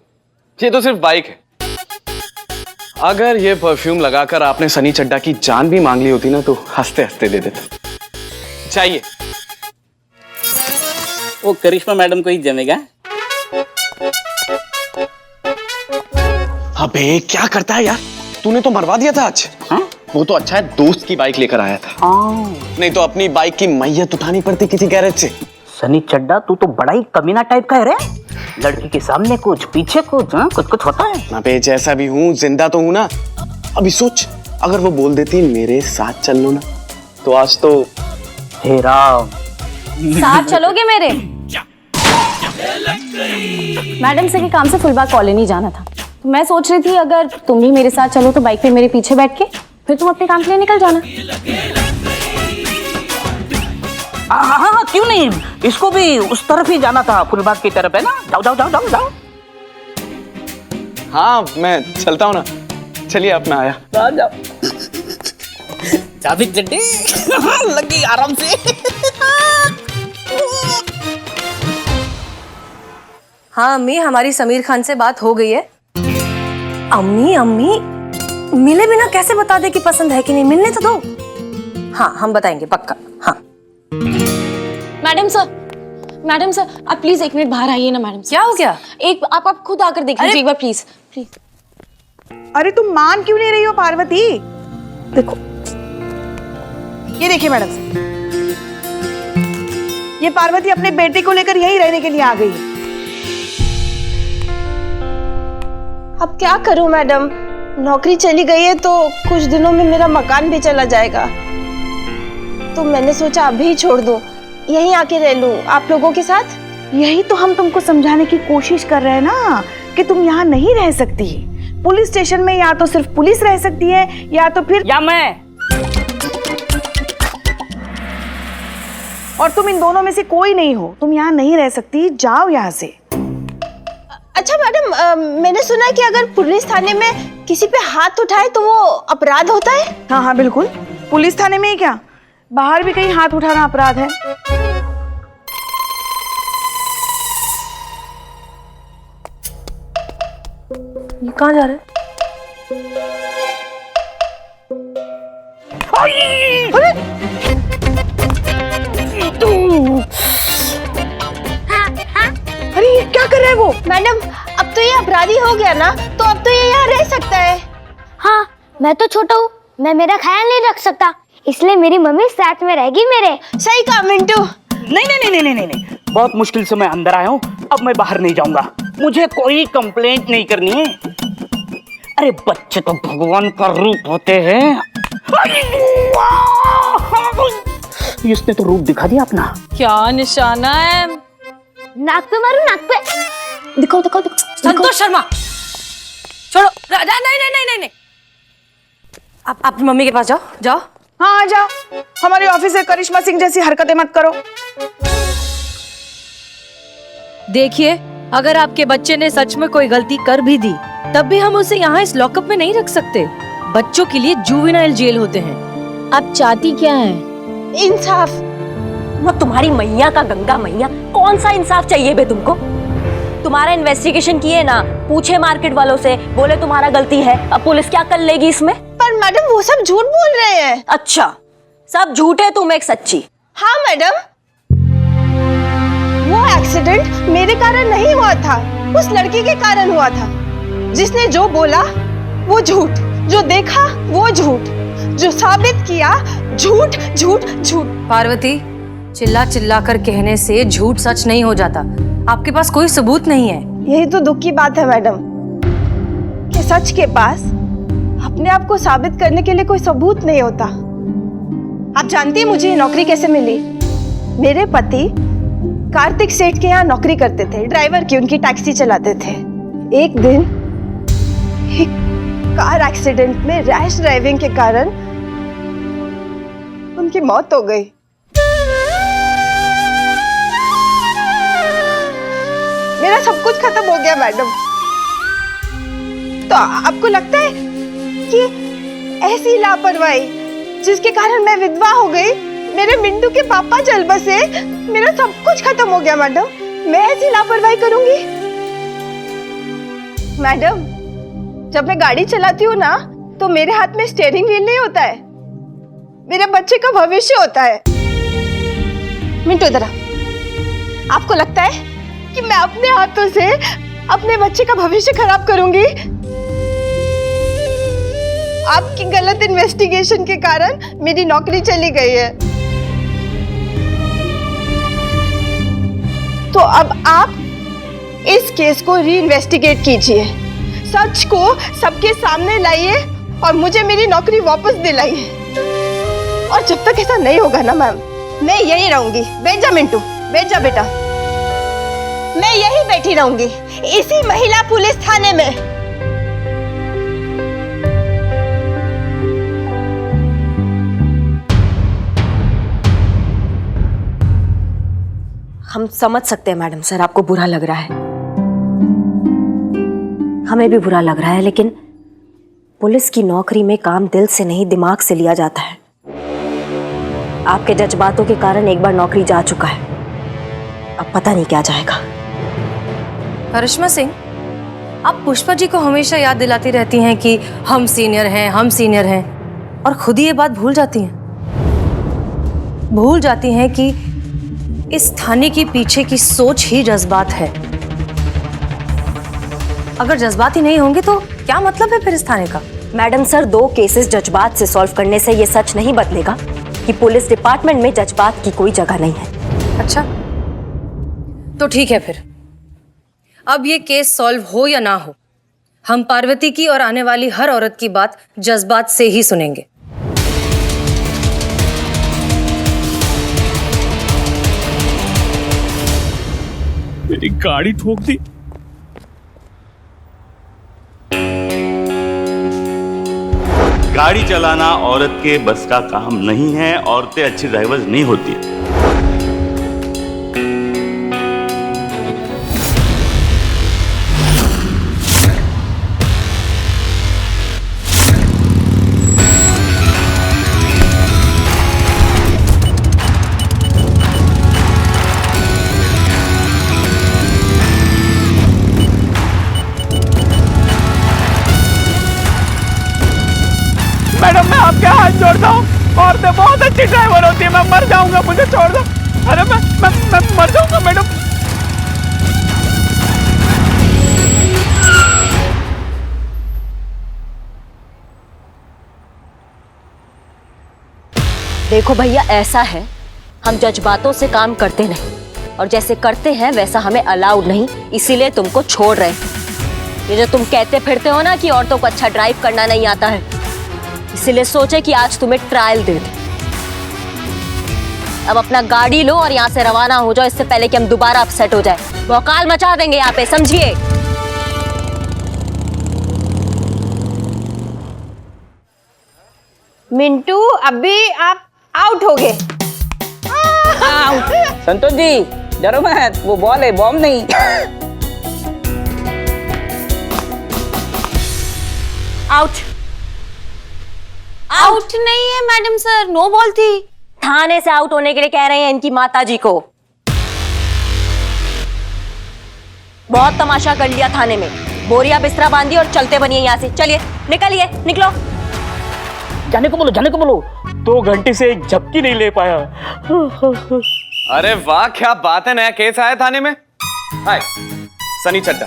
N: ये तो सिर्फ बाइक है। अगर ये परफ्यूम लगाकर आपने सनी चड्डा की जान भी मांग ली होती ना, तो हंसते हंसते दे देता। चाहिए।
D: वो करिश्मा मैडम को ही जमेगा।
N: अबे क्या करता है यार, तूने तो मरवा दिया था आज। हाँ? वो तो अच्छा है दोस्त की बाइक लेकर आया था। नहीं तो अपनी बाइक की मैयत उठानी पड़ती किसी गैरेज से।
D: सनी चड्डा, तू तो बड़ा ही कमीना टाइप का है रे। लड़की के सामने कुछ, पीछे कुछ, हाँ? कुछ कुछ होता है।
N: अबे जैसा भी हूँ, जिंदा तो हूँ ना। अभी सोच, अगर वो बोल देती मेरे साथ चल लो ना, तो आज तो
D: हे राम।
A: साथ चलोगे मेरे? मैडम से के काम से फुलबाग कॉलोनी जाना था, तो मैं सोच रही थी अगर तुम भी मेरे साथ चलो तो बाइक पे मेरे पीछे बैठ के फिर तुम अपने काम के लिए निकल जाना।
D: हाँ, क्यों नहीं, इसको भी उस तरफ ही जाना था, फुलबाग की तरफ है ना। जाओ जाओ जाओ जाओ जाओ।
N: हाँ, मैं चलता हूँ ना। चलिए, अब मैं आया।
D: जाओ। चाबी चड्डी लगी आराम से।
A: हाँ अम्मी, हमारी समीर खान से बात हो गई है। अम्मी अम्मी, मिले बिना कैसे बता दे कि पसंद है कि नहीं? मिलने तो दो। हाँ, हम बताएंगे पक्का। हाँ
O: मैडम सर आप प्लीज 1 मिनट बाहर आइए ना। मैडम
A: क्या हो गया?
O: एक आप खुद आकर देख लीजिए एक बार प्लीज प्लीज।
J: अरे तुम मान क्यों नहीं रही हो पार्वती? देखो, ये देखिए मैडम, ये पार्वती अपने बेटे को लेकर यहीं रहने के लिए आ गई है।
B: अब क्या करूं मैडम, नौकरी चली गई है तो कुछ दिनों में मेरा मकान भी चला जाएगा, तो मैंने सोचा अभी ही छोड़ दूं, यहीं आके रह लूं आप लोगों के साथ।
J: यही तो हम तुमको समझाने की कोशिश कर रहे हैं ना कि तुम यहाँ नहीं रह सकती। पुलिस स्टेशन में या तो सिर्फ पुलिस रह सकती है या तो फिर
D: या मैं।
J: और तुम इन दोनों में से कोई नहीं हो, तुम यहाँ नहीं रह सकती, जाओ यहाँ से।
B: अच्छा मैडम, मैंने सुना है कि अगर पुलिस थाने में किसी पे हाथ उठाए तो वो अपराध होता है।
J: हाँ हाँ बिल्कुल, पुलिस थाने में ही क्या, बाहर भी कहीं हाथ उठाना अपराध है।
A: ये कहाँ जा रहे हैं?
B: अरे ये क्या कर रहा है वो? मैडम, अब तो ये अपराधी हो गया ना, तो अब तो ये यहाँ रह सकता है।
P: हाँ, मैं तो छोटा हूँ, मैं मेरा ख्याल नहीं रख सकता, इसलिए मेरी मम्मी साथ में रहेगी मेरे।
B: सही कहा मिंटू।
D: नहीं नहीं नहीं नहीं नहीं नहीं, बहुत मुश्किल से मैं अंदर आया हूँ, अब मैं बाहर नहीं जाऊंगा। मुझे कोई कंप्लेंट नहीं करनी है। अरे बच्चे तो भगवान का रूप होते हैं। इसने तो रूप दिखा दिया अपना।
O: क्या निशाना है?
P: नाक पे मारो, नाक पे। दिखाओ दिखाओ दिखाओ।
A: संतोष शर्मा, छोड़ो। नहीं नहीं नहीं नहीं नहीं, आप अपनी मम्मी के पास जाओ, जाओ।
J: हाँ जाओ, हमारे ऑफिस से करिश्मा सिंह जैसी हरकतें मत करो।
A: देखिए, अगर आपके बच्चे ने सच में कोई गलती कर भी दी, तब भी हम उसे यहाँ इस लॉकअप में नहीं रख सकते। बच्चों के लिए जुवेनाइल जेल होते हैं।
O: आप चाहती क्या है?
B: इंसाफ।
I: वो तुम्हारी मैया का गंगा मैया, कौन सा इंसाफ चाहिए बे तुमको? तुम्हारा इन्वेस्टिगेशन किए ना, पूछे मार्केट वालों से, बोले तुम्हारा गलती है। अब पुलिस क्या कर लेगी इसमें?
B: पर मैडम वो सब झूठ बोल रहे हैं।
I: अच्छा, सब झूठ है, तुम एक सच्ची।
B: हाँ मैडम, वो एक्सीडेंट मेरे कारण नहीं हुआ था, उस लड़की के कारण हुआ था। जिसने जो बोला वो झूठ, जो देखा वो झूठ, जो साबित किया झूठ झूठ झूठ।
A: पार्वती, चिल्ला चिल्ला कर कहने से झूठ सच नहीं हो जाता। आपके पास कोई सबूत नहीं है।
B: यही तो दुख की बात है मैडम, कि सच के पास अपने आप को साबित करने के लिए कोई सबूत नहीं होता। आप जानती हैं मुझे ये नौकरी कैसे मिली? मेरे पति कार्तिक सेठ के यहाँ नौकरी करते थे, ड्राइवर की, उनकी टैक्सी चलाते थे। एक दिन एक कार एक्सीडेंट में रैश ड्राइविंग के कारण उनकी मौत हो गई। मेरा सब कुछ खत्म हो गया मैडम। तो आपको लगता है कि ऐसी लापरवाही जिसके कारण मैं विधवा हो गई, मेरे मिंटू के पापा चल बसे, मेरा सब कुछ खत्म हो गया मैडम? मैं ऐसी लापरवाही करूंगी? मैडम, जब मैं गाड़ी चलाती हूँ ना, तो मेरे हाथ में स्टीयरिंग व्हील नहीं होता है, मेरे बच्चे का भविष्य होता है। मिंटू इधर आ। आपको लगता है कि मैं अपने हाथों से अपने बच्चे का भविष्य खराब करूंगी? आपकी गलत इन्वेस्टिगेशन के कारण मेरी नौकरी चली गई है। तो अब आप इस केस को री इन्वेस्टिगेट कीजिए, सच को सबके सामने लाइए और मुझे मेरी नौकरी वापस दिलाइए। और जब तक ऐसा नहीं होगा ना मैम, मैं यही रहूंगी। बैठ जा मिंटू, बैठ जा बेटा। मैं यही बैठी रहूंगी, इसी महिला पुलिस थाने में।
I: हम समझ सकते हैं मैडम सर, आपको बुरा लग रहा है, हमें भी बुरा लग रहा है, लेकिन पुलिस की नौकरी में काम दिल से नहीं दिमाग से लिया जाता है। आपके जज्बातों के कारण एक बार नौकरी जा चुका है, अब पता नहीं क्या जाएगा।
A: करिश्मा सिंह, आप पुष्पा जी को हमेशा याद दिलाती रहती हैं कि हम सीनियर हैं, हम सीनियर हैं, और खुद ही ये बात भूल जाती हैं। भूल जाती हैं कि इस थाने के पीछे की सोच ही जज्बात है। अगर जज्बात ही नहीं होंगे तो क्या मतलब है फिर इस थाने का?
I: मैडम सर, 2 केसेस जज्बात से सॉल्व करने से ये सच नहीं बदलेगा कि पुलिस डिपार्टमेंट में जज्बात की कोई जगह नहीं है।
A: अच्छा, तो ठीक है फिर। अब ये केस सॉल्व हो या ना हो, हम पार्वती की और आने वाली हर औरत की बात जज्बात से ही सुनेंगे।
G: मेरी गाड़ी ठोक दी।
K: गाड़ी चलाना औरत के बस का काम नहीं है। औरतें अच्छी ड्राइवर्स नहीं होती।
G: अच्छी ड्राइवर होती है, मैं मर जाऊंगा, मुझे छोड़ दो। अरे मैं मर जाऊंगा मैडम।
I: देखो भैया, ऐसा है, हम जज्बातों से काम करते नहीं, और जैसे करते हैं वैसा हमें अलाउड नहीं, इसीलिए तुमको छोड़ रहे हैं। ये जो तुम कहते फिरते हो ना कि औरतों को अच्छा ड्राइव करना नहीं आता है, इसीलिए सोचे कि आज तुम्हें ट्रायल दे दें। अब अपना गाड़ी लो और यहाँ से रवाना हो जाओ, इससे पहले कि हम दोबारा अपसेट हो जाए। भौकाल मचा देंगे यहाँ पे, समझिए।
O: मिंटू, अभी आप आउट हो गए।
D: संतोष जी डरो मत, वो बॉल है, बॉम्ब नहीं।
I: आउट। आउट नहीं है मैडम सर, नो बॉल थी। थाने से आउट होने के लिए कह रहे हैं इनकी माता जी को। बहुत तमाशा कर लिया थाने में, बोरिया बिस्तरा बांधी और चलते बनिए यहाँ से। चलिए निकलिए, निकलो।
D: जाने को बोलो, जाने को बोलो।
G: 2 घंटे से एक झपकी नहीं ले पाया।
N: अरे वाह, क्या बात है, नया केस आया थाने में। हाय, सनी चड्डा,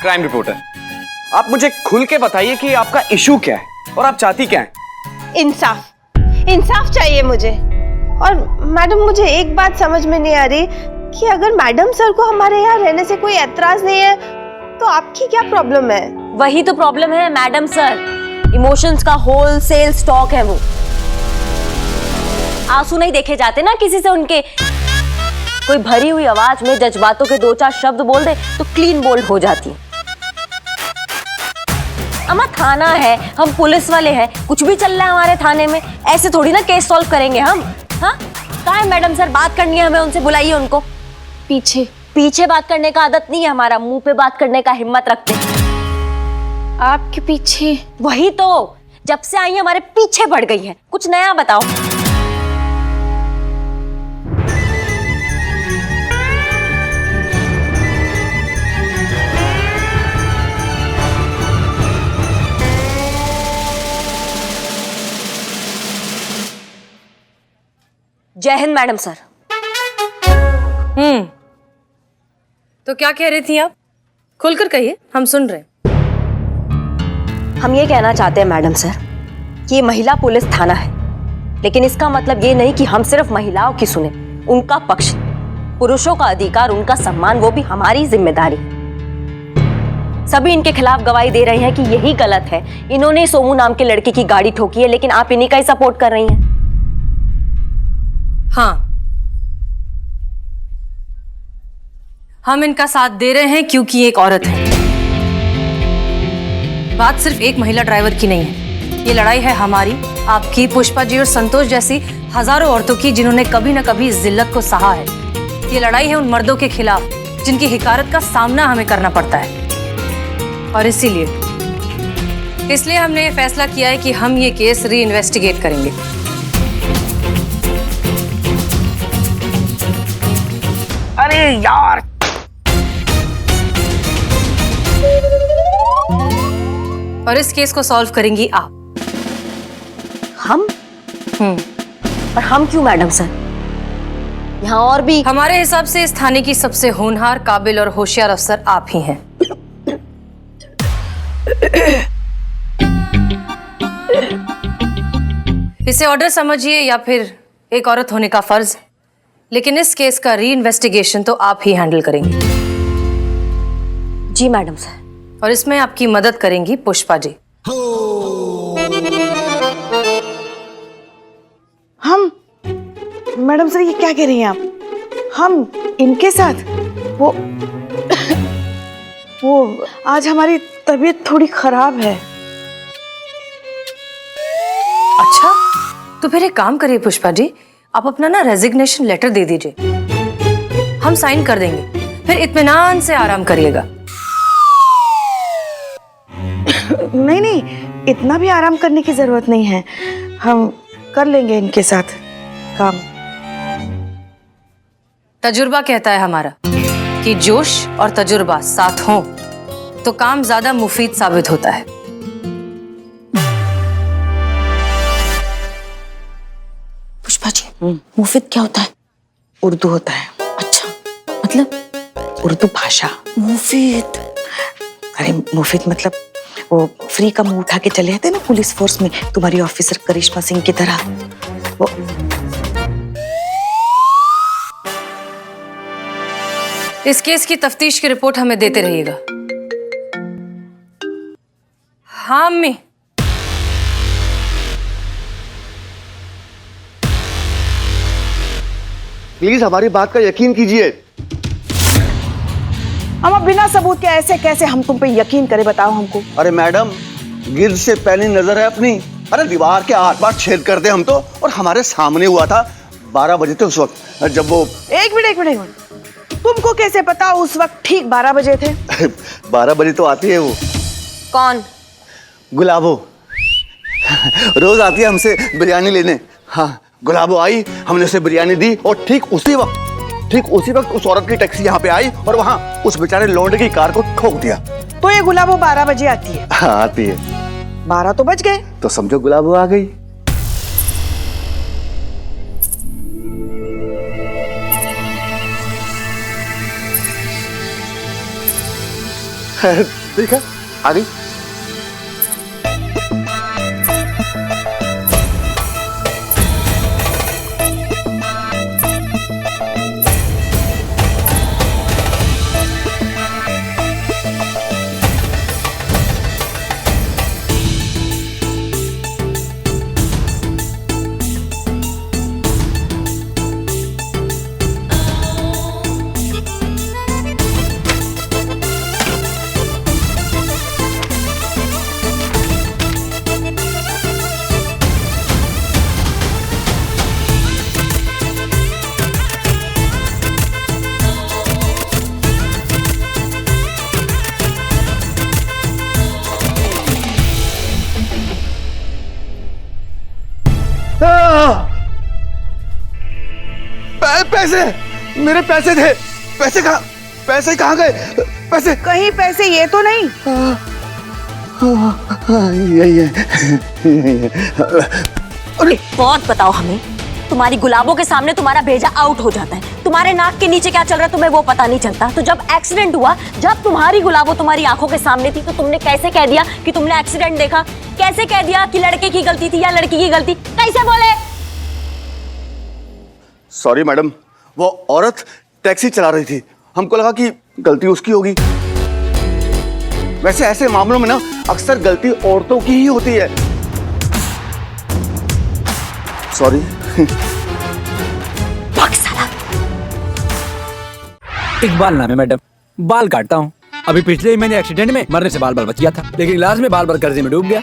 N: क्राइम रिपोर्टर। आप मुझे खुल के बताइए कि आपका इशू क्या है और आप चाहती क्या हैं?
B: इंसाफ चाहिए मुझे। और मैडम, मुझे एक बात समझ में नहीं आ रही कि अगर मैडम सर को हमारे यहाँ रहने से कोई एतराज नहीं है तो आपकी क्या प्रॉब्लम है?
I: वही तो प्रॉब्लम है मैडम सर, इमोशंस का होलसेल स्टॉक है वो। आंसू नहीं देखे जाते ना किसी से उनके। कोई भरी हुई आवाज में जज्बातों के 2-4 शब्द बोल दे तो क्लीन बोल्ड हो जाती है। अम्मा, थाना है, हम पुलिस वाले हैं, कुछ भी चल रहा है हमारे थाने में, ऐसे थोड़ी ना केस सॉल्व करेंगे हम। हाँ, कहाँ है मैडम सर? बात करनी है हमें उनसे, बुलाइए उनको। पीछे बात करने का आदत नहीं है हमारा, मुंह पे बात करने का हिम्मत रखते हैं।
O: आपके पीछे?
I: वही तो, जब से आई हमारे पीछे बढ़ गई है। कुछ नया बताओ। जय हिंद मैडम सर।
A: तो क्या कह रही थी आप? खुलकर कहिए, हम सुन रहे हैं।
I: हम ये कहना चाहते हैं मैडम सर कि ये महिला पुलिस थाना है, लेकिन इसका मतलब ये नहीं कि हम सिर्फ महिलाओं की सुने, उनका पक्ष, पुरुषों का अधिकार, उनका सम्मान, वो भी हमारी जिम्मेदारी है। सभी इनके खिलाफ गवाही दे रहे हैं कि यही गलत है, इन्होंने सोमू नाम के लड़के की गाड़ी ठोकी है, लेकिन आप इन्हीं का ही सपोर्ट कर रही हैं।
A: हाँ, हम इनका साथ दे रहे हैं क्योंकि एक औरत है। बात सिर्फ एक महिला ड्राइवर की नहीं है, ये लड़ाई है हमारी, आपकी, पुष्पा जी और संतोष जैसी हजारों औरतों की जिन्होंने कभी न कभी इस जिल्लत को सहा है। ये लड़ाई है उन मर्दों के खिलाफ जिनकी हिकारत का सामना हमें करना पड़ता है। और इसलिए हमने ये फैसला किया है कि हम ये केस री इन्वेस्टिगेट करेंगे।
D: अरे यार,
A: और इस केस को सॉल्व करेंगी आप।
I: हम? और हम क्यों मैडम सर? यहाँ और भी।
A: हमारे हिसाब से इस थाने की सबसे होनहार, काबिल और होशियार अफसर आप ही हैं। इसे ऑर्डर समझिए या फिर एक औरत होने का फर्ज, लेकिन इस केस का री इन्वेस्टिगेशन तो आप ही हैंडल करेंगी।
I: जी मैडम सर।
A: और इसमें आपकी मदद करेंगी पुष्पा जी।
J: हम? मैडम सर, ये क्या कह रही हैं आप? हम इनके साथ? वो आज हमारी तबीयत थोड़ी खराब है।
A: अच्छा, तो फिर एक काम करिए पुष्पा जी, आप अपना ना रेजिग्नेशन लेटर दे दीजिए, हम साइन कर देंगे, फिर इत्मीनान से आराम करिएगा।
J: नहीं, इतना भी आराम करने की जरूरत नहीं है, हम कर लेंगे इनके साथ काम।
A: तजुर्बा कहता है हमारा कि जोश और तजुर्बा साथ हों तो काम ज्यादा मुफीद साबित होता है।
I: पुष्पा जी,
J: मुफिद क्या होता है? उर्दू होता है। अच्छा, मतलब उर्दू भाषा। मुफिद, अरे मुफिद मतलब वो फ्री का मुंह उठा के चले आते ना पुलिस फोर्स में, तुम्हारी ऑफिसर करिश्मा सिंह की तरह। वो
A: इस केस की तफ्तीश की रिपोर्ट हमें देते रहिएगा। हाँ अम्मी।
C: प्लीज हमारी बात का यकीन कीजिए।
J: हम अब बिना सबूत के ऐसे कैसे हम तुम पे यकीन करें, बताओ हमको।
C: अरे मैडम, गिर्द से पहली नजर है अपनी। अरे दीवार के आर पार छेद कर दे हम तो, और हमारे सामने हुआ था 12 बजे थे उस वक्त जब वो।
J: एक मिनट, तुमको कैसे पता उस वक्त ठीक 12 बजे थे?
C: 12 बजे तो आती है वो।
I: कौन?
C: गुलाबो। रोज आती है हमसे बिरयानी लेने। हाँ, गुलाबो आई, हमने उसे बिरयानी दी, और ठीक उसी वक्त उस औरत की टैक्सी यहाँ पे आई और वहाँ उस बेचारे लौंडे की कार को ठोक दिया।
J: तो ये गुलाबो 12 बजे आती है?
C: हाँ आती है।
J: 12 तो बज गए।
C: तो समझो गुलाबो आ गई। ठीक है, आ गई। पैसे, मेरे पैसे थे। पैसे कहाँ गए? पैसे
J: कहीं पैसे ये तो नहीं।
C: यही है।
I: अरे बहुत बताओ हमें, तुम्हारी गुलाबों के सामने तुम्हारा भेजा आउट हो जाता है, तुम्हारे नाक के नीचे क्या चल रहा है तुम्हें वो पता नहीं चलता। तो जब एक्सीडेंट हुआ, जब तुम्हारी गुलाबों तुम्हारी आंखों के सामने थी, तो तुमने कैसे कह दिया कि तुमने एक्सीडेंट देखा? कैसे कह दिया कि लड़के की गलती थी या लड़की की गलती? कैसे बोले?
C: सॉरी मैडम, वो औरत टैक्सी चला रही थी, हमको लगा कि गलती उसकी होगी। वैसे ऐसे मामलों में ना अक्सर गलती औरतों की ही होती है। सॉरी।
L: इकबाल नाम है मैडम, बाल काटता हूँ। अभी पिछले ही मैंने एक्सीडेंट में मरने से बाल बच गया था, लेकिन इलाज में बाल कर्जे में डूब गया।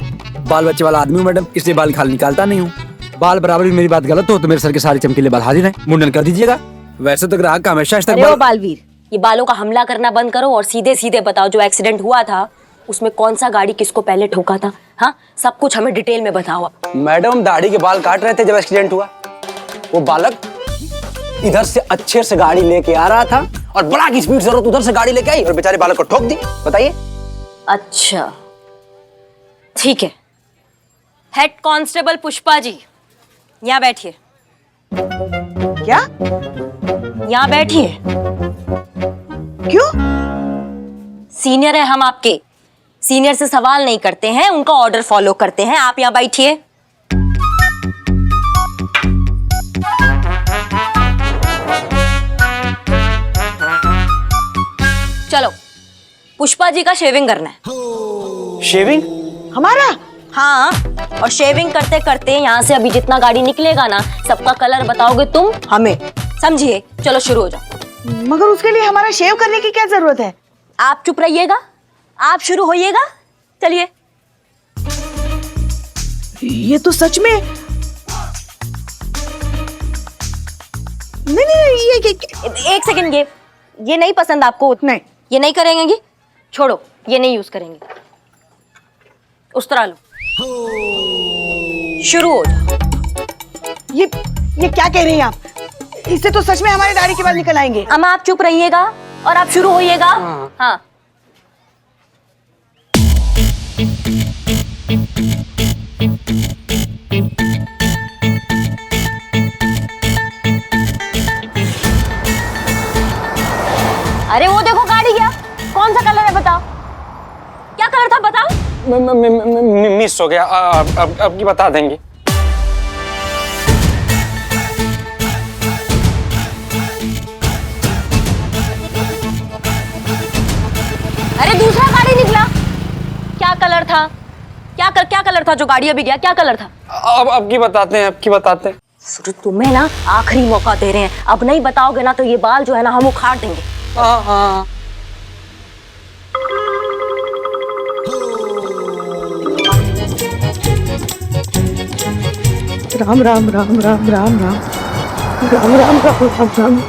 L: बाल बच्चे वाला आदमी हूँ मैडम, इसलिए बाल खाल निकालता नहीं हूँ। बाल बराबर भी मेरी बात गलत हो तो मेरे सर के सारे चमकीले बाल हाजिर हैं, मुंडन कर दीजिएगा। वैसे तो ग्राहक का हमेशा
I: बालवीर, ये बालों का हमला करना बंद करो और सीधे सीधे बताओ जो एक्सीडेंट हुआ था उसमें कौन सा गाड़ी किसको पहले ठोका था? हाँ, सब कुछ हमें डिटेल में बताओ।
L: मैडम दाढ़ी के बाल काट रहे थे जब एक्सीडेंट हुआ। वो बालक इधर से अच्छे से गाड़ी लेके आ रहा था और बड़ा की स्पीड से उधर से गाड़ी लेके आई और बेचारे बालक को ठोक दी। बताइए।
I: अच्छा ठीक है, हेड कांस्टेबल पुष्पा जी यहाँ बैठिए।
J: क्या?
I: यहाँ बैठिए।
J: क्यों?
I: सीनियर है हम आपके, सीनियर से सवाल नहीं करते हैं, उनका ऑर्डर फॉलो करते हैं। आप यहाँ बैठिए। चलो, पुष्पा जी का शेविंग करना है।
L: शेविंग?
J: हमारा?
I: हाँ, और शेविंग करते करते यहाँ से अभी जितना गाड़ी निकलेगा ना, सबका कलर बताओगे तुम हमें, समझिए? चलो शुरू हो जाओ।
J: मगर उसके लिए हमारा शेव करने की क्या जरूरत है?
I: आप चुप रहिएगा, आप शुरू होइएगा। चलिए।
J: ये तो सच में नहीं, ये
I: एक सेकंड, ये नहीं पसंद आपको?
J: नहीं,
I: ये नहीं करेंगे? छोड़ो, ये नहीं यूज करेंगे। उस तरह लो, शुरू हो जाओ।
J: ये क्या कह रही हैं आप? इससे तो सच में हमारे दाढ़ी के बाल निकल आएंगे।
I: अब आप चुप रहिएगा और आप शुरू होइएगा। हाँ। अरे वो देखो गाड़ी गया। कौन सा कलर है बताओ? क्या कलर था बताओ?
G: मिस हो गया। अब की बता देंगे।
I: अरे दूसरा गाड़ी निकला। क्या कलर था? क्या कलर था जो गाड़ी अभी गया? क्या कलर था?
G: अब की बताते हैं, अब की बताते हैं।
I: सूरज तुम्हें ना आखिरी मौका दे रहे हैं। अब नहीं बताओगे ना तो ये बाल जो है ना हम उखाड़ देंगे।
G: हाँ।
J: राम राम राम राम राम राम राम राम राम राम।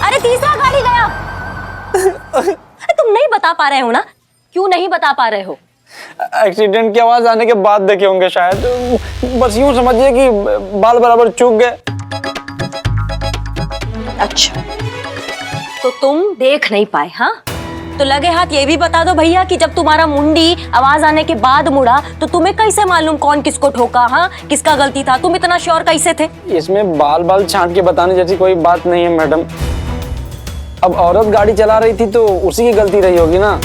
I: अरे तीसरा गाड़ी गया। अरे तुम नहीं बता पा रहे हो ना? क्यों नहीं बता पा रहे हो?
G: एक्सीडेंट की आवाज आने के बाद देखे होंगे शायद। बस यूं समझिए कि बाल बराबर चूक गए।
I: अच्छा तो तुम देख नहीं पाए? हाँ तो लगे हाथ ये भी बता दो भैया कि जब तुम्हारा मुंडी आवाज आने के बाद मुड़ा तो तुम्हें कैसे मालूम कौन किसको ठोका? हाँ किसका गलती था? तुम इतना श्योर कैसे थे?
G: इसमें बाल छांट के बताने जैसी कोई बात नहीं है मैडम। अब औरत गाड़ी चला रही थी तो उसी की गलती रही होगी ना।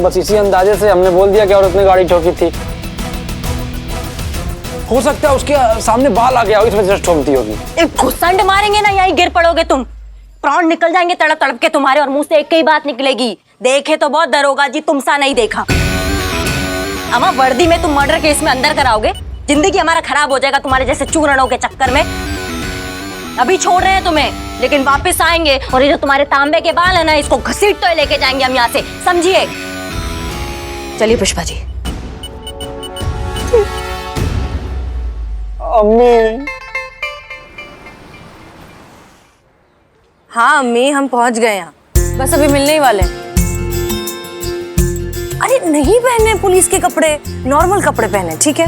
G: बस इसी अंदाजे से हमने बोल दिया कि औरत ने गाड़ी ठोकी थी। हो सकता है उसके सामने बाल आ गया हो, इस वजह से ठोक दी होगी।
I: घुसंड मारेंगे ना यहीं गिर पड़ोगे तुम। प्राण निकल जाएंगे तड़प तड़प के तुम्हारे और मुंह से एक ही बात निकलेगी, देखे तो बहुत दरोगा जी तुमसा नहीं देखा। अमा वर्दी में तुम मर्डर केस में अंदर कराओगे, जिंदगी हमारा खराब हो जाएगा तुम्हारे जैसे चूरणों के चक्कर में। अभी छोड़ रहे हैं तुम्हें लेकिन वापस आएंगे और ये जो तुम्हारे तांबे के बाल है ना इसको घसीट तो लेके जाएंगे हम यहाँ से, समझिए। चलिए पुष्पा जी।
G: अम्मी।
A: हाँ अम्मी हम पहुंच गए यहाँ, बस अभी मिलने ही वाले हैं। अरे नहीं पहने पुलिस के कपड़े, नॉर्मल कपड़े पहने, ठीक है?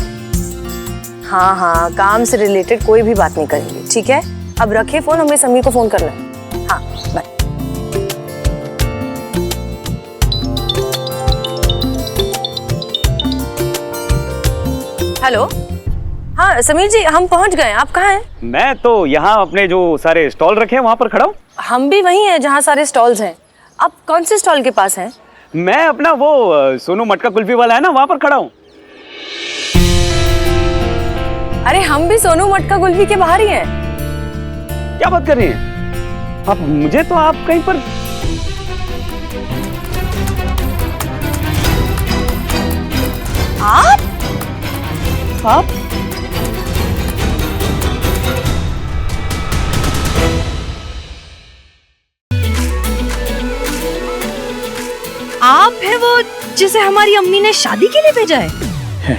A: हाँ हाँ काम से रिलेटेड कोई भी बात नहीं करेंगे, ठीक है? अब रखे फोन, हमें समी को फोन करना है। हाँ बाय। हेलो हाँ समीर जी हम पहुंच गए, आप कहाँ हैं?
G: मैं तो यहाँ अपने जो सारे स्टॉल रखे हैं वहां पर खड़ा हूँ।
A: हम भी वहीं हैं जहाँ सारे स्टॉल्स हैं। आप कौन से स्टॉल के पास हैं?
G: मैं अपना वो सोनू मटका कुल्फी वाला है ना वहां पर खड़ा हूँ।
A: अरे हम भी सोनू मटका कुल्फी के बाहर ही हैं।
G: क्या बात कर रही हैं आप? मुझे तो आप कहीं पर
A: आप आप है वो जिसे हमारी अम्मी ने शादी के लिए भेजा है?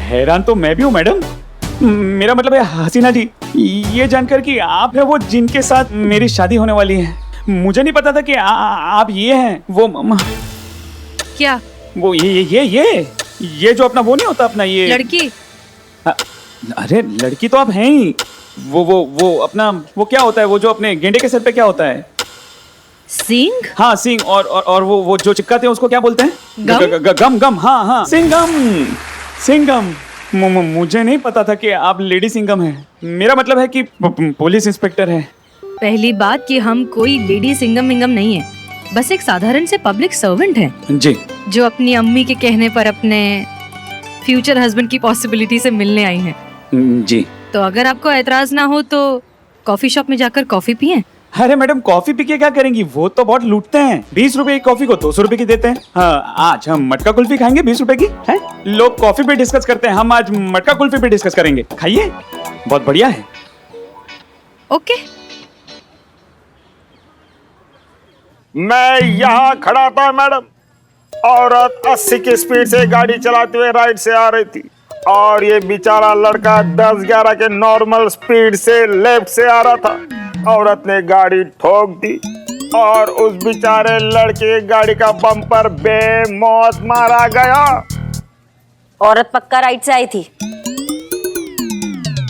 G: हैरान तो मैं भी हूँ मैडम। मेरा मतलब है हसीना जी, ये जानकर कि आप है वो जिनके साथ मेरी शादी होने वाली है। मुझे नहीं पता था कि आप ये हैं वो
A: क्या?
G: वो ये जो अपना वो नहीं होता अपना ये
A: लड़की?
G: अरे लड़की तो आप हैं ही। वो अपना वो क्या होता है वो जो अपने गेंडे के सर पे क्या होता है?
A: सिंग?
G: हाँ सिंग। और वो जो चिपकाते हैं उसको क्या बोलते हैं?
A: गम?
G: गम। हाँ सिंगम। मुझे नहीं पता था कि आप लेडी सिंगम हैं। मेरा मतलब है कि पुलिस इंस्पेक्टर है।
A: पहली बात कि हम कोई लेडी सिंगम विंगम नहीं है, बस एक साधारण से पब्लिक सर्वेंट हैं
G: जी,
A: जो अपनी अम्मी के कहने पर अपने फ्यूचर हस्बैंड की पॉसिबिलिटी से मिलने आई हैं।
G: जी
A: तो अगर आपको ऐतराज ना हो तो कॉफी शॉप में जाकर कॉफी पिएं।
G: अरे मैडम कॉफी पी के क्या करेंगी? वो तो बहुत लूटते हैं। 20 रुपए की कॉफी को 200 रुपए की देते हैं। हाँ, आज हम मटका कुल्फी खाएंगे 20 रुपए की है? लोग कॉफी पे डिस्कस करते हैं, हम आज मटका कुल्फी पे डिस्कस करेंगे। खाइए, बहुत बढ़िया है।
A: ओके।
F: मैं यहाँ खड़ा था मैडम, औरत 80 की स्पीड से गाड़ी चलाते हुए राइट से आ रही थी और ये बेचारा लड़का 10-11 के नॉर्मल स्पीड से लेफ्ट से आ रहा था। औरत ने गाड़ी ठोक दी और उस बेचारे लड़के की गाड़ी का बम्पर बेमौत मारा गया।
I: औरत पक्का राइट से आई थी?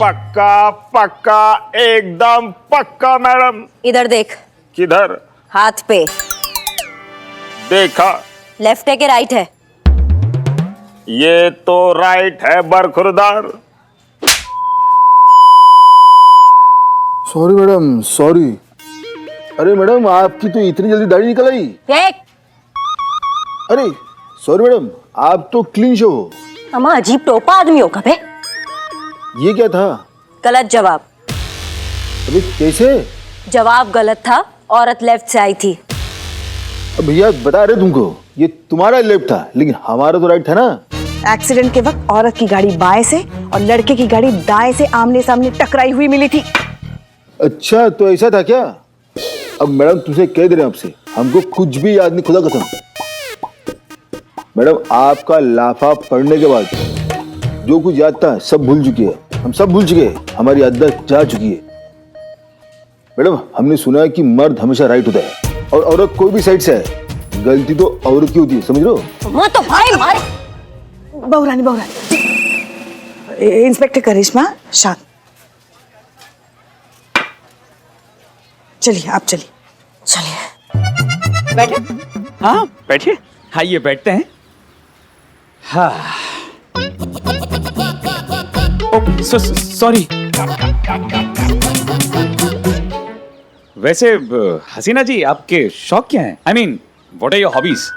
F: पक्का एकदम पक्का मैडम।
I: इधर देख।
F: किधर?
I: हाथ पे।
F: देखा।
I: लेफ्ट है कि राइट है?
F: ये तो राइट है बरखुरदार।
E: Sorry madam, sorry. अरे मैडम, आपकी तो इतनी जल्दी दाढ़ी निकल आई।
I: एक
E: अरे सॉरी मैडम, आप तो क्लीन शो हो।
I: अम्मा अजीब टोपा आदमी हो कबे।
E: ये क्या था?
I: गलत जवाब।
E: अबे कैसे?
I: जवाब गलत था, औरत लेफ्ट से आई थी।
E: अब भैया बता रहे तुमको, ये तुम्हारा लेफ्ट था लेकिन हमारा तो राइट था ना।
J: एक्सीडेंट के वक्त औरत की गाड़ी बाएं से और लड़के की गाड़ी दाएं से आमने सामने टकराई हुई मिली थी।
E: अच्छा तो ऐसा था क्या? अब मैडम तुझे कह दे रहे हैं आपसे, हमको कुछ भी याद नहीं, खुदा कसम। मैडम आपका लाफा पढ़ने के बाद जो कुछ याद था सब भूल चुकी है, हम सब भूल चुके हैं, हमारी याददाश्त जा चुकी है। मैडम हमने सुना है कि मर्द हमेशा राइट होता है और औरत कोई भी साइड से है, गलती तो औरत की होती है, समझ लो।
I: मैं तो भाई मारे।
J: बहुरानी इंस्पेक्टर करिश्मा शांत। चलिए आप चलिए।
I: चलिए
G: बैठे। हाँ बैठिए। आइए बैठते हैं। हाँ सॉरी। वैसे हसीना जी आपके शौक क्या हैं? I mean what are your hobbies?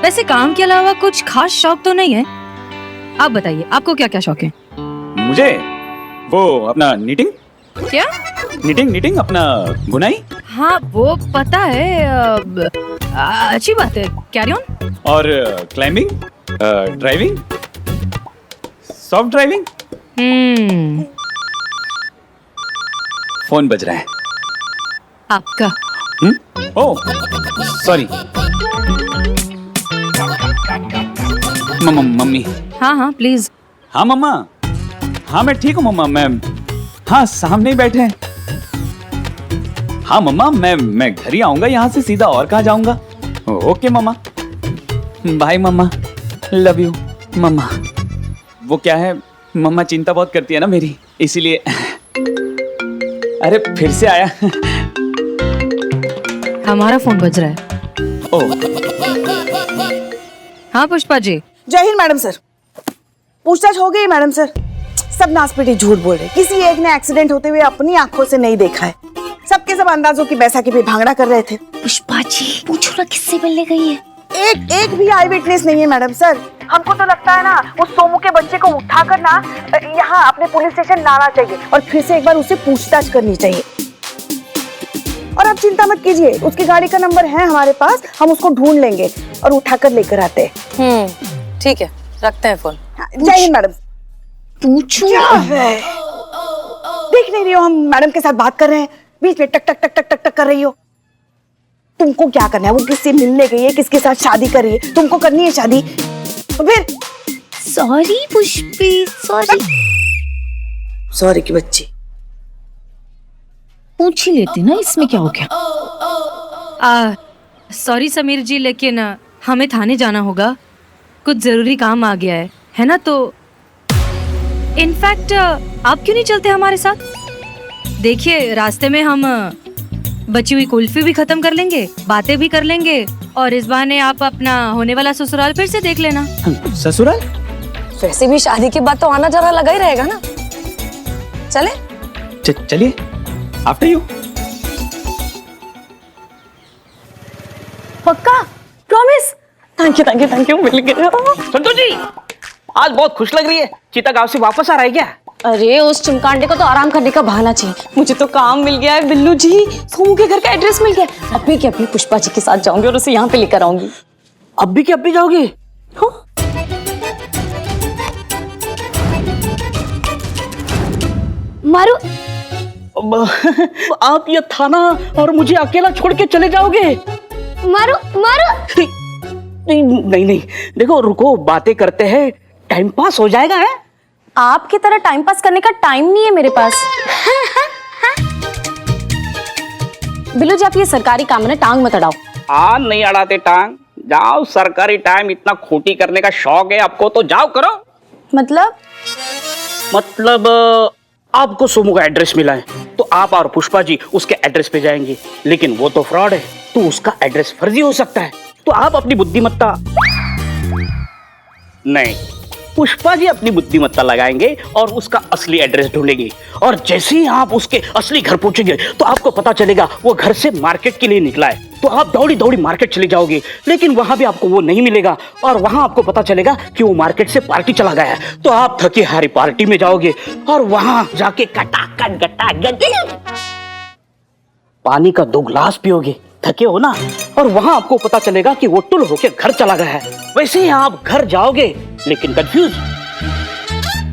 A: वैसे काम के अलावा कुछ खास शौक तो नहीं है। आप बताइए आपको क्या क्या शौक है?
G: मुझे वो अपना नीटिंग।
A: क्या?
G: नीटिंग अपना बुनाई।
A: हाँ वो पता है। अच्छी बात है, कैरी ऑन।
G: और climbing, driving, soft driving. Phone बज रहा है
A: आपका।
G: Oh sorry. मम्मी।
A: हाँ प्लीज।
G: हाँ मम्मा। हाँ मैं ठीक हूँ मम्मा, मैं हाँ सामने ही बैठे हैं। हाँ मम्मा मैं घर ही आऊंगा, यहाँ से सीधा और कहाँ जाऊंगा। Okay mamma, bye mamma, love you mamma. वो क्या है मम्मा चिंता बहुत करती है ना मेरी, इसीलिए। अरे फिर से आया।
A: हमारा फोन बज रहा है।
G: ओह
A: हाँ पुष्पा जी।
J: जय हिंद मैडम सर। पूछताछ हो गई मैडम सर। सब नासपीटी झूठ बोल रहे, किसी एक ने एक्सीडेंट होते हुए अपनी आंखों से नहीं देखा है। सबके सब अंदाजों की बैसाखी पे भांगड़ा कर रहे थे।
P: पुष्पा जी पूछो ना किससे मिलने गई है?
J: एक भी आई विटनेस नहीं है मैडम सर। हमको तो लगता है ना उस सोमू के बच्चे को उठाकर ना यहाँ अपने पुलिस स्टेशन लाना चाहिए और फिर से एक बार उससे पूछताछ करनी चाहिए। और आप चिंता मत कीजिए, उसकी गाड़ी का नंबर है हमारे पास, हम उसको ढूंढ लेंगे और उठाकर लेकर आते हैं।
A: ठीक है, रखते हैं फोन।
J: जय हिंद मैडम।
P: पूछो।
J: क्या है? देख नहीं रही हो हम मैडम के साथ बात कर रहे हैं, बीच में टक टक टक टक टक टक कर रही हो। तुमको क्या करना है? वो किससे मिलने गई है, किसके साथ शादी कर रही है? तुमको करनी है शादी? फिर
P: सॉरी पुष्पी,
J: सॉरी की बच्ची।
O: पूछ ही लेती ना, इसमें क्या हो गया।
A: सॉरी समीर जी, लेकिन हमें थाने जाना होगा, कुछ जरूरी काम आ गया है ना? तो इनफैक्ट आप क्यों नहीं चलते हमारे साथ? देखिए रास्ते में हम बची हुई कुल्फी भी खत्म कर लेंगे, बातें भी कर लेंगे और इस बहाने आप अपना होने वाला ससुराल फिर से देख लेना।
G: ससुराल?
A: वैसे भी शादी के बाद तो आना जाना लगा ही रहेगा ना। चले?
G: चलिए, आफ्टर यू।
I: पक्का? प्रॉमिस? थैंक यू मिल गया।
D: संतोष जी आज बहुत खुश लग रही है, चीता गांव से वापस आ रहा है क्या?
I: अरे उस चिमकांडे को तो आराम करने का बहाना चाहिए। मुझे तो काम मिल गया है बिल्लू जी, सोमू के घर का एड्रेस मिल गया। अभी के अभी पुष्पा जी के साथ जाऊंगी और उसे यहाँ पे लेकर आऊंगी।
D: अभी के अभी जाओगे?
I: हाँ?
P: मारू।
D: आप ये थाना और मुझे अकेला छोड़ के चले जाओगे?
P: मारू मारू।
D: नहीं, देखो रुको, बातें करते हैं, टाइम पास हो जाएगा। है
I: आपकी तरह टाइम पास करने का टाइम नहीं है मेरे पास। बिल्लू जी आप ये सरकारी काम है ना, टांग मत अड़ाओ।
D: नहीं अड़ाते टांग, जाओ। सरकारी टाइम इतना खोटी करने का शौक है आपको तो जाओ करो। मतलब आपको सोमू का एड्रेस मिला है तो आप और पुष्पा जी उसके एड्रेस पे जाएंगे, लेकिन वो तो फ्रॉड है तो उसका एड्रेस फर्जी हो सकता है। तो आप अपनी बुद्धिमत्ता नहीं, पुष्पा जी अपनी बुद्धिमत्ता लगाएंगे और उसका असली एड्रेस ढूंढेंगे। और जैसे ही आप उसके असली घर पहुंचेंगे तो आपको पता चलेगा वो घर से मार्केट के लिए निकला है। तो आप दौड़ी दौड़ी मार्केट चले जाओगे, लेकिन वहां भी आपको वो नहीं मिलेगा और वहां आपको पता चलेगा कि वो मार्केट से पार्टी चला गया है। तो आप थके हारी पार्टी में जाओगे और वहां जाके कटाकट गटागट पानी का 2 गिलास पियोगे, थके हो ना, और वहां आपको पता चलेगा कि वो टुल होके घर चला गया है। वैसे ही आप घर जाओगे, लेकिन कंफ्यूज,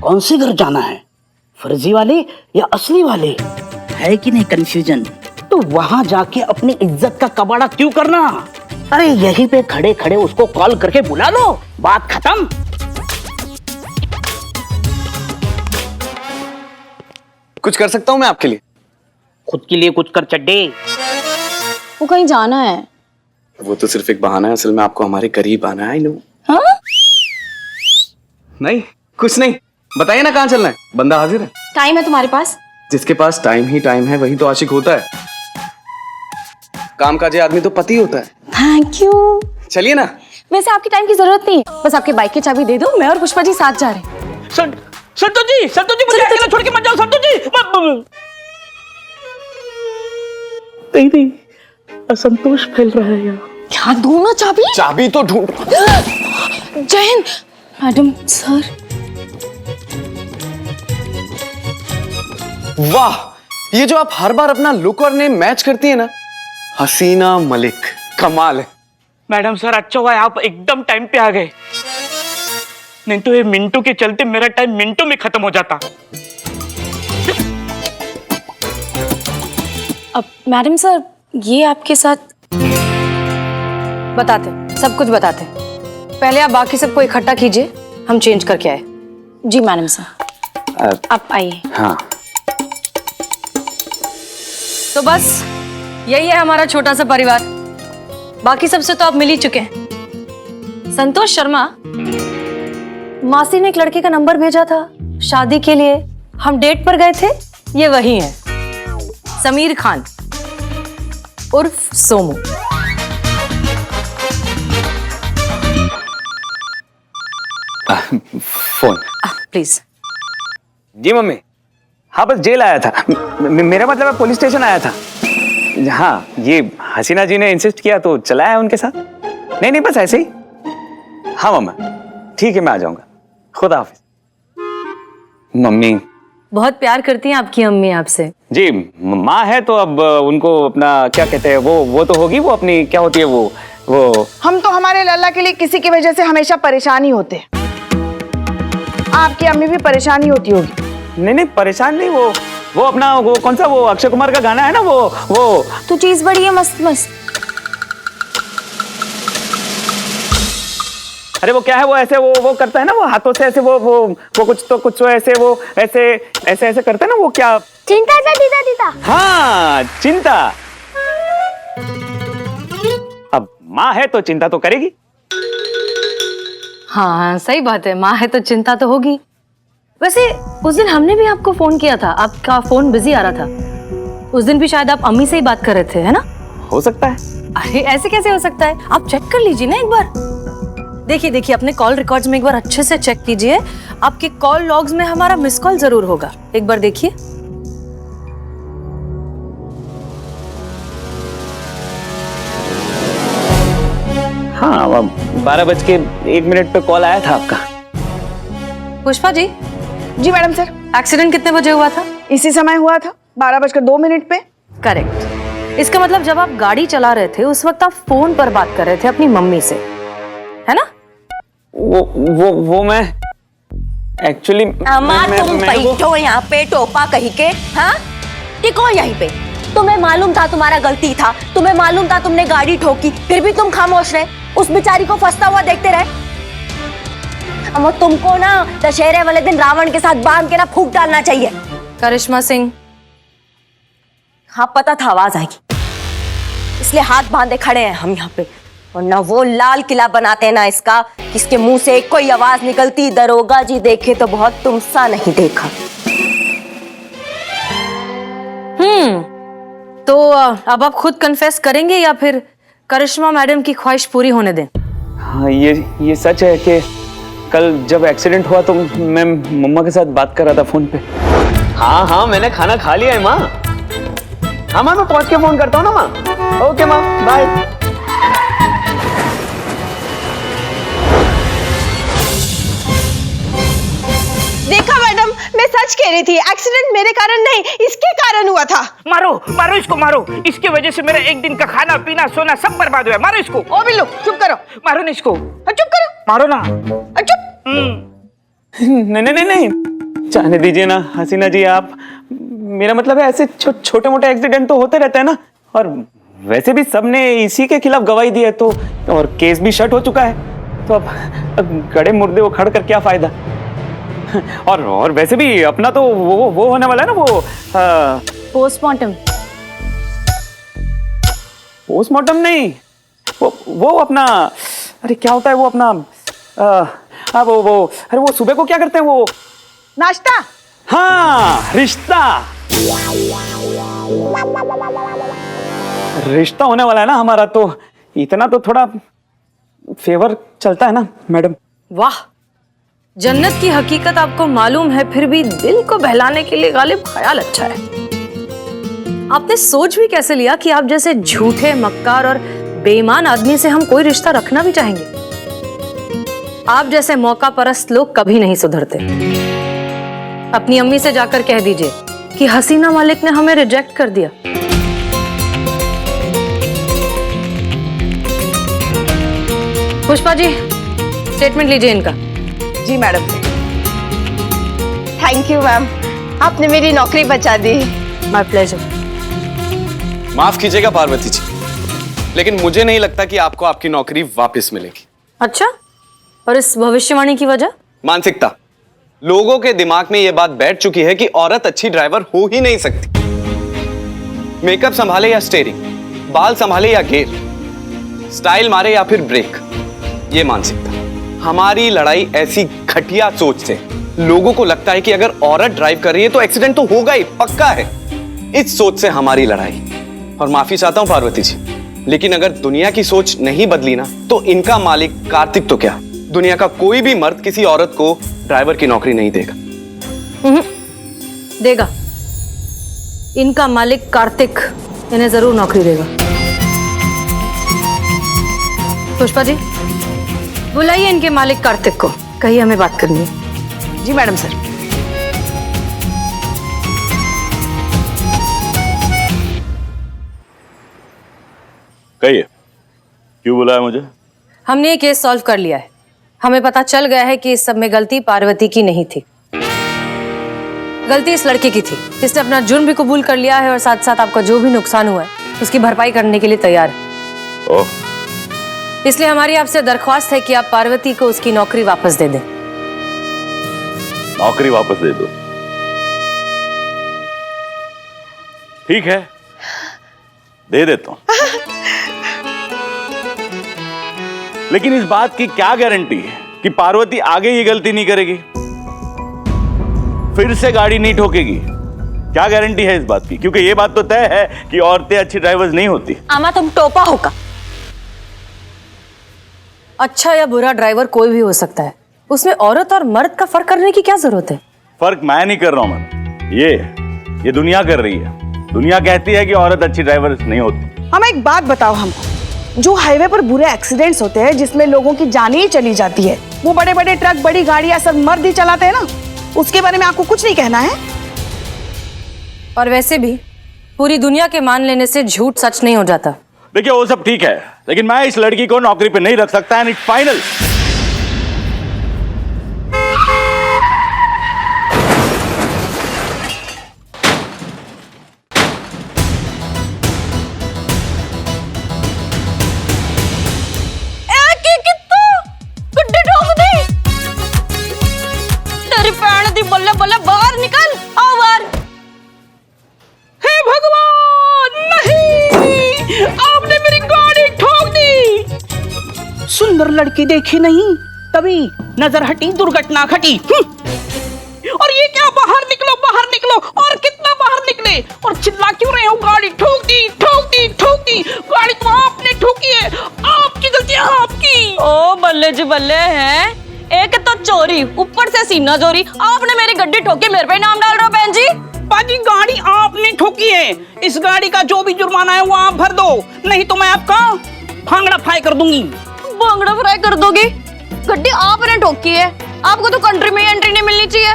D: कौन से घर जाना है, फर्जी वाले या असली वाले, है कि नहीं कंफ्यूजन? तो वहां जाके अपनी इज्जत का कबाड़ा क्यों करना? अरे यहीं पे खड़े खड़े उसको कॉल करके बुला लो, बात खत्म।
N: कुछ कर सकता हूँ मैं आपके लिए?
D: खुद के लिए कुछ कर चड्डे।
O: वो कहीं जाना है।
N: वो तो सिर्फ एक बहाना है, असल में आपको हमारे करीब आना है। I know.
O: हाँ?
N: नहीं, कुछ नहीं, बताइए ना कहाँ चलना है, बंदा हाजिर है।
O: टाइम है तुम्हारे पास?
N: जिसके पास टाइम ही टाइम है वही तो आशिक होता है। कामकाजी आदमी तो पति होता है।
O: Thank you.
N: चलिए ना।
O: वैसे आपकी टाइम की जरूरत नहीं, बस आपके बाइक की चाबी दे दो, मैं और पुष्पा जी साथ जा रहे हैं।
D: संतोष जी मुझे अकेला छोड़ के मत जाओ संतोष जी। नहीं, असंतोष फैल रहा है यहाँ।
O: क्या दूँ ना चाबी?
N: चाबी तो ढूंढ।
O: Jain madam sir.
N: वाह, ये जो आप हर बार अपना लुक और नेम मैच करती है ना, हसीना मलिक, कमाल है।
D: मैडम सर, अच्छा हुआ आप एकदम टाइम पे आ गए, नहीं तो ये मिंटू के चलते मेरा टाइम मिनटों में खत्म हो जाता।
O: अब मैडम सर, ये आपके साथ
A: बताते, सब कुछ बताते। पहले आप बाकी सबको इकट्ठा कीजिए, हम चेंज करके आए।
O: जी मैडम सर, आप आइए।
N: हाँ।
A: तो बस यही है हमारा छोटा सा परिवार। बाकी सबसे तो आप मिल ही चुके हैं। संतोष शर्मा, मासी ने एक लड़के का नंबर भेजा था शादी के लिए, हम डेट पर गए थे, ये वही है, समीर खान उर्फ सोमू।
N: Phone
A: please.
N: जी मम्मी। हाँ, बस जेल आया था, मेरा मतलब है पुलिस स्टेशन आया था। हाँ, ये हसीना जी ने इंसिस्ट किया तो चला है उनके साथ। नहीं, बस ऐसे ही। हाँ मम्मा, ठीक है, मैं आ जाऊंगा। खुदा हाफिज। मम्मी
A: बहुत प्यार करती हैं आपकी अम्मी आपसे।
N: जी, माँ है तो अब उनको अपना क्या कहते हैं, वो तो होगी, वो अपनी क्या होती है वो
J: हम तो हमारे लल्ला के लिए किसी की वजह से हमेशा परेशानी होते हैं। आपकी अम्मी भी परेशानी होती होगी।
N: नहीं, परेशान नहीं, वो अपना वो कौन सा वो अक्षय कुमार का गाना है ना, वो
O: तो चीज बड़ी है मस्त मस्त।
N: अरे वो क्या है, वो ऐसे वो करता है ना, वो हाथों से ऐसे वो कुछ तो ऐसे वो ऐसे करता है ना, वो क्या,
P: चिंता सा दीदा दीदा।
N: हाँ, चिंता। अब माँ है तो चिंता तो करेगी।
A: हाँ सही बात है, माँ है तो चिंता तो होगी। वैसे उस दिन हमने भी आपको फोन किया था, आपका फोन बिजी आ रहा था। उस दिन भी शायद आप अम्मी से ही बात कर रहे थे, है ना?
N: हो सकता है।
A: अरे ऐसे कैसे हो सकता है, आप चेक कर लीजिए ना एक बार। देखिए अपने कॉल रिकॉर्ड्स में एक बार अच्छे से चेक कीजिए। आपके कॉल लॉग्स में हमारा मिस कॉल जरूर होगा, एक बार देखिए।
N: हाँ, 12:01 पे कॉल आया था आपका।
A: पुष्पा जी।
J: जी मैडम सर।
A: एक्सीडेंट कितने बजे हुआ था?
J: इसी समय हुआ था, 12:02 पे।
A: करेक्ट। इसका मतलब जब आप गाड़ी चला रहे थे उस वक्त आप फोन पर बात कर रहे थे अपनी मम्मी से, है ना?
N: वो मैं एक्चुअली
I: अम्मा, तुम बैठो यहाँ पे टोपा कहीं के। हाँ, टिको यहीं पे। तुम्हें मालूम था तुम्हारा गलती था, तुम्हें मालूम था तुमने गाड़ी ठोकी, फिर भी तुम खामोश रहे, उस बेचारी को फंसता हुआ देखते रहे। अम्मा, तुमको ना दशहरे वाले दिन रावण के साथ बांध के ना फूंक डालना चाहिए।
A: करिश्मा सिंह।
I: हाँ, पता था आवाज आएगी, इसलिए हाथ बांधे खड़े हैं हम यहाँ पे। वरना वो लाल किला बनाते हैं ना इसका, किसके मुंह से कोई आवाज निकलती, दरोगा जी देखे तो बहुत तुमसा नहीं देखा।
A: तो अब आप खुद कन्फेस करेंगे या फिर करिश्मा मैडम की ख्वाहिश पूरी होने दें?
N: हाँ, ये सच है कि कल जब एक्सीडेंट हुआ तो मैं मम्मा के साथ बात कर रहा था फोन पे। हाँ हाँ मैंने खाना खा लिया है माँ। हाँ माँ मैं पहुंच के फोन करता हूँ ना माँ। ओके माँ बाय।
H: देखा मैडम, मैं सच कह रही थी, एक्सीडेंट मेरे कारण नहीं इसके कारण हुआ था।
D: मारो मारो इसको मारो, इसकी वजह से मेरा एक दिन का खाना पीना सोना सब बर्बाद हुआ। मारो इसको।
H: ओ बिल्लू चुप करो।
D: मारो ना इसको।
H: चुप करो।
D: मारो ना।
H: चुप।
N: नहीं नहीं नहीं नहीं जाने दीजिए ना हसीना जी आप। मेरा मतलब है ऐसे छोटे मोटे एक्सीडेंट तो होते रहते हैं ना, और वैसे भी सबने इसी के खिलाफ गवाही दी है तो, और केस भी शट हो चुका है, तो अब गड़े मुर्दे उखड़ कर क्या फायदा। और वैसे भी अपना तो वो होने वाला है ना वो
O: पोस्टमार्टम।
N: पोस्टमार्टम नहीं, वो अपना, अरे क्या होता है वो अपना वो अरे वो सुबह को क्या करते हैं वो
H: नाश्ता।
N: हाँ रिश्ता। रिश्ता होने वाला है ना हमारा, तो इतना तो थोड़ा फेवर चलता है ना मैडम।
A: वाह, जन्नत की हकीकत आपको मालूम है, फिर भी दिल को बहलाने के लिए गालिब ख्याल अच्छा है। आपने सोच भी कैसे लिया कि आप जैसे झूठे, मक्कार और बेईमान आदमी से हम कोई रिश्ता रखना भी चाहेंगे? आप जैसे मौका परस्त लोग कभी नहीं सुधरते। अपनी अम्मी से जाकर कह दीजिए कि हसीना मालिक ने हमें रिजेक्ट कर दिया। पुष्पा जी, स्टेटमेंट लीजिए इनका।
H: जी मैडम। थैंक यू मैम, आपने मेरी नौकरी बचा दी।
A: My pleasure.
N: माफ कीजिएगा पार्वती जी, लेकिन मुझे नहीं लगता कि आपको आपकी नौकरी वापस मिलेगी।
A: अच्छा, और इस भविष्यवाणी की वजह?
N: मानसिकता। लोगों के दिमाग में यह बात बैठ चुकी है कि औरत अच्छी ड्राइवर हो ही नहीं सकती। मेकअप संभाले या स्टीयरिंग, बाल संभाले या गियर, स्टाइल मारे या फिर ब्रेक, ये मानसिकता। हमारी लड़ाई ऐसी घटिया सोच से, लोगों को लगता है कि अगर औरत ड्राइव कर रही है तो एक्सीडेंट तो होगा ही, पक्का है। इस सोच से हमारी लड़ाई। और माफी चाहता हूं पार्वती जी, लेकिन अगर दुनिया की सोच नहीं बदली ना, तो इनका मालिक कार्तिक तो क्या, दुनिया का कोई भी मर्द किसी औरत को ड्राइवर की नौकरी नहीं देगा।
A: देगा। इनका मालिक कार्तिक इन्हें जरूर नौकरी देगा। पुष्पा जी, बुलाइए इनके मालिक कार्तिक को, कहिए हमें बात करनी है।
J: जी मैडम सर।
K: कहिए, क्यों बुलाया मुझे?
A: हमने ये केस सॉल्व कर लिया है। हमें पता चल गया है कि इस सब में गलती पार्वती की नहीं थी, गलती इस लड़के की थी। इसने अपना जुर्म भी कबूल कर लिया है और साथ साथ आपका जो भी नुकसान हुआ है उसकी भरपाई करने के लिए तैयार है।
K: ओह,
A: इसलिए हमारी आपसे दरख्वास्त है कि आप पार्वती को उसकी नौकरी वापस दे दें।
K: नौकरी वापस दे दो? ठीक है, दे देता हूं। लेकिन इस बात की क्या गारंटी है कि पार्वती आगे ये गलती नहीं करेगी, फिर से गाड़ी नहीं ठोकेगी? क्या गारंटी है इस बात की? क्योंकि ये बात तो तय है कि औरतें अच्छी ड्राइवर्स नहीं होती।
I: आमा तुम टोपा होगा।
A: अच्छा या बुरा ड्राइवर कोई भी हो सकता है, उसमें औरत और मर्द का फर्क करने की क्या जरूरत है?
K: फर्क मैं नहीं कर रहा हूं, मैं ये दुनिया कर रही है। दुनिया कहती है कि औरत अच्छी ड्राइवर नहीं होती।
J: हम एक बात बताओ हमको, जो हाईवे पर बुरे एक्सीडेंट्स होते हैं जिसमें लोगों की जानें ही चली जाती है, वो बड़े बड़े ट्रक, बड़ी गाड़ियां सब मर्द ही चलाते हैं ना, उसके बारे में आपको कुछ नहीं कहना है?
A: और वैसे भी पूरी दुनिया के मान लेने से झूठ सच नहीं हो जाता।
K: देखिए वो सब ठीक है, लेकिन मैं इस लड़की को नौकरी पे नहीं रख सकता, एंड इट्स फाइनल।
I: बल्ले बल्ले बाहर निकल, आओ बाहर।
B: हे भगवान, नहीं, आपने मेरी गाड़ी ठोक दी।
D: सुंदर लड़की देखी नहीं, तभी नजर हटी, दुर्घटना घटी।
B: और ये क्या, बाहर निकलो, बाहर निकलो। और कितना बाहर निकले? और चिल्ला क्यों रहे हो? गाड़ी ठोक दी, ठोक दी, ठोक दी। गाड़ी तो आपने ठोकी है, आपकी गलती है, आपकी।
I: ओ बल्ले जी बल्ले हैं, एक तो चोरी ऊपर से सीना चोरी। आपने मेरी गड्डी ठोकी, मेरे पे नाम डाल रहे हो बहन जी?
D: पाजी गाड़ी आपने ठोकी है, इस गाड़ी का जो भी जुर्माना है वो आप भर दो, नहीं तो मैं आपका भांगड़ा फ्राई कर दूंगी।
I: भांगड़ा फ्राई कर दोगे? गड्डी आपने ठोकी है, आपको तो कंट्री में एंट्री नहीं मिलनी चाहिए।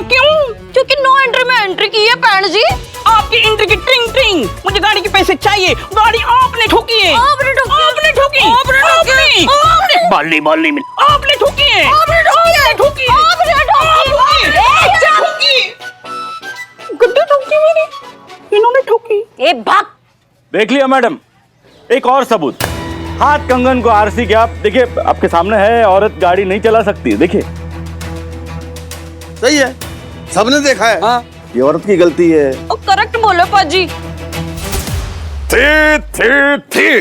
D: क्यों?
I: क्योंकि नो एंट्री में एंट्री की है बहन जी।
D: आपकी एंट्री की ट्रिंग ट्रिंग, मुझे गाड़ी के पैसे चाहिए। गाड़ी आपने ठोकी है,
I: आपने ठोकी,
D: आपने ठोकी,
I: आपने ठोकी, आपने
D: बाली बाली मिल, आपने ठोकी है,
I: आपने ठोकी, आपने ठोकी,
D: गड्डी ठोकी मेरी, इन्होंने ठोकी।
I: ए भाग।
K: देख लिया मैडम, एक और सबूत, हाथ कंगन को आरसी के। आप देखिए, आपके सामने है, औरत गाड़ी नहीं चला सकती। देखिए
C: सही है, सबने देखा है।
M: हाँ।
C: ये औरत की गलती है।
I: करेक्ट बोलो पाजी।
F: थी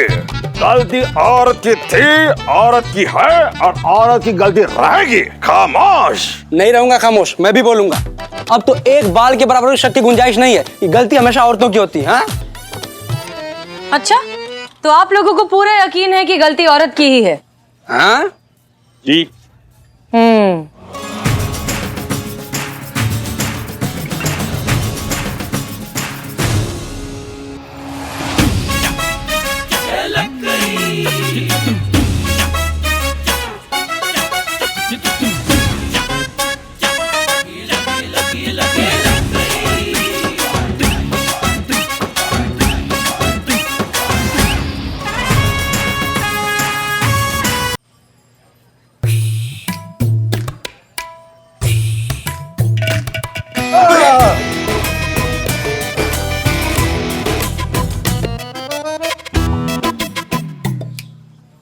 F: गलती औरत की थी, औरत की है और औरत की गलती रहेगी। खामोश।
M: नहीं रहूंगा खामोश, मैं भी बोलूंगा। अब तो एक बाल के बराबर शक की गुंजाइश नहीं है कि गलती हमेशा औरतों की होती है। हाँ?
A: अच्छा, तो आप लोगों को पूरा यकीन है कि गलती औरत की ही है?
M: हाँ?
K: जी।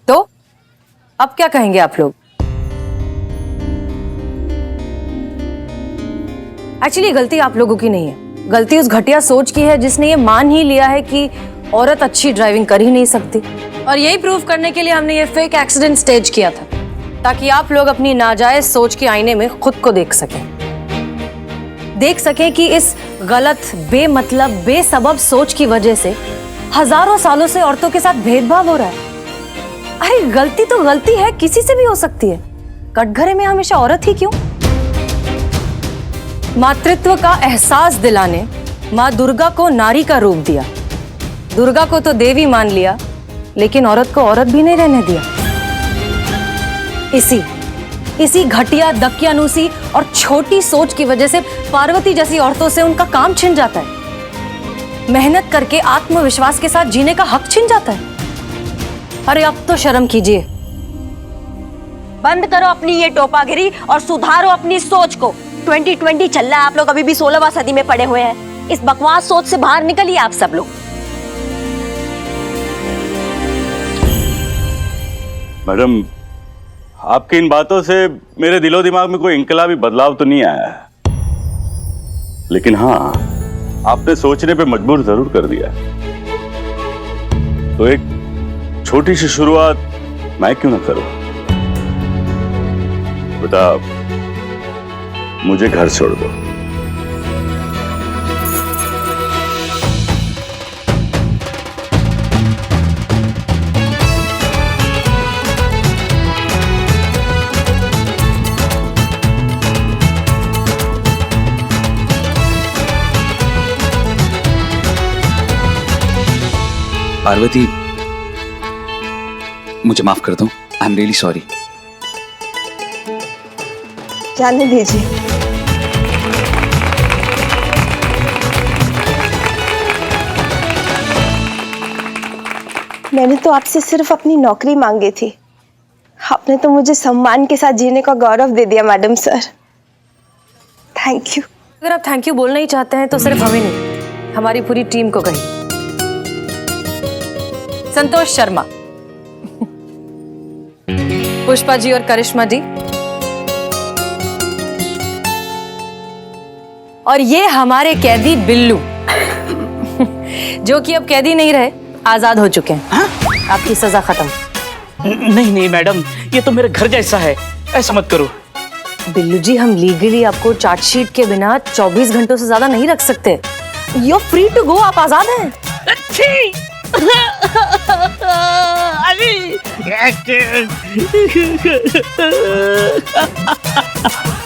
A: तो अब क्या कहेंगे आप लोग? एक्चुअली गलती आप लोगों की नहीं है, गलती उस घटिया सोच की है जिसने ये मान ही लिया है कि औरत अच्छी ड्राइविंग कर ही नहीं सकती। और यही प्रूव करने के लिए हमने ये फेक एक्सीडेंट स्टेज किया था, ताकि आप लोग अपनी नाजायज सोच के आईने में खुद को देख सकें कि इस गलत, बेमतलब, बेसबब सोच की वजह से हजारों सालों से औरतों के साथ भेदभाव हो रहा है। अरे गलती तो गलती है, किसी से भी हो सकती है, कटघरे में हमेशा औरत ही क्यों? मातृत्व का एहसास दिलाने माँ दुर्गा को नारी का रूप दिया। दुर्गा को तो देवी मान लिया, लेकिन औरत को औरत भी नहीं रहने दिया। इसी घटिया, दकियानूसी और छोटी सोच की वजह से पार्वती जैसी औरतों से उनका काम छिन जाता है, मेहनत करके आत्मविश्वास के साथ जीने का हक छिन जाता है। अरे अब तो शर्म कीजिए।
I: बंद करो अपनी ये टोपागिरी और सुधारो अपनी सोच को। 2020 चल रहा है, आप लोग अभी भी 16वीं सदी में पड़े हुए हैं। इस बकवास सोच से बाहर निकलिए आप सब लोग।
K: मैडम, आपकी इन बातों से मेरे दिलो दिमाग में कोई इंकलाबी बदलाव तो नहीं आया है, लेकिन हाँ, आपने सोचने पे मजबूर जरूर कर दिया। तो एक छोटी सी शुरुआत मैं क्यों ना करूं? बेटा, मुझे घर छोड़ दो।
N: पार्वती, मुझे माफ कर दो। I am really sorry.
B: जाने दीजिए। मैंने तो आपसे सिर्फ अपनी नौकरी मांगी थी, आपने तो मुझे सम्मान के साथ जीने का गौरव दे दिया मैडम सर। Thank you.
A: अगर आप थैंक यू बोलना ही चाहते हैं तो सिर्फ हमें नहीं, हमारी पूरी टीम को कहिए। संतोष शर्मा, पुष्पा जी और करिश्मा जी, और ये हमारे कैदी बिल्लू जो कि अब कैदी नहीं रहे, आजाद हो चुके हैं। हाँ? आपकी सजा खत्म।
D: नहीं नहीं मैडम, ये तो मेरे घर जैसा है, ऐसा मत करो।
A: बिल्लू जी, हम लीगली आपको चार्जशीट के बिना 24 घंटों से ज्यादा नहीं rख सकते। You are free to go, आप आजाद हैं।
D: अरे अब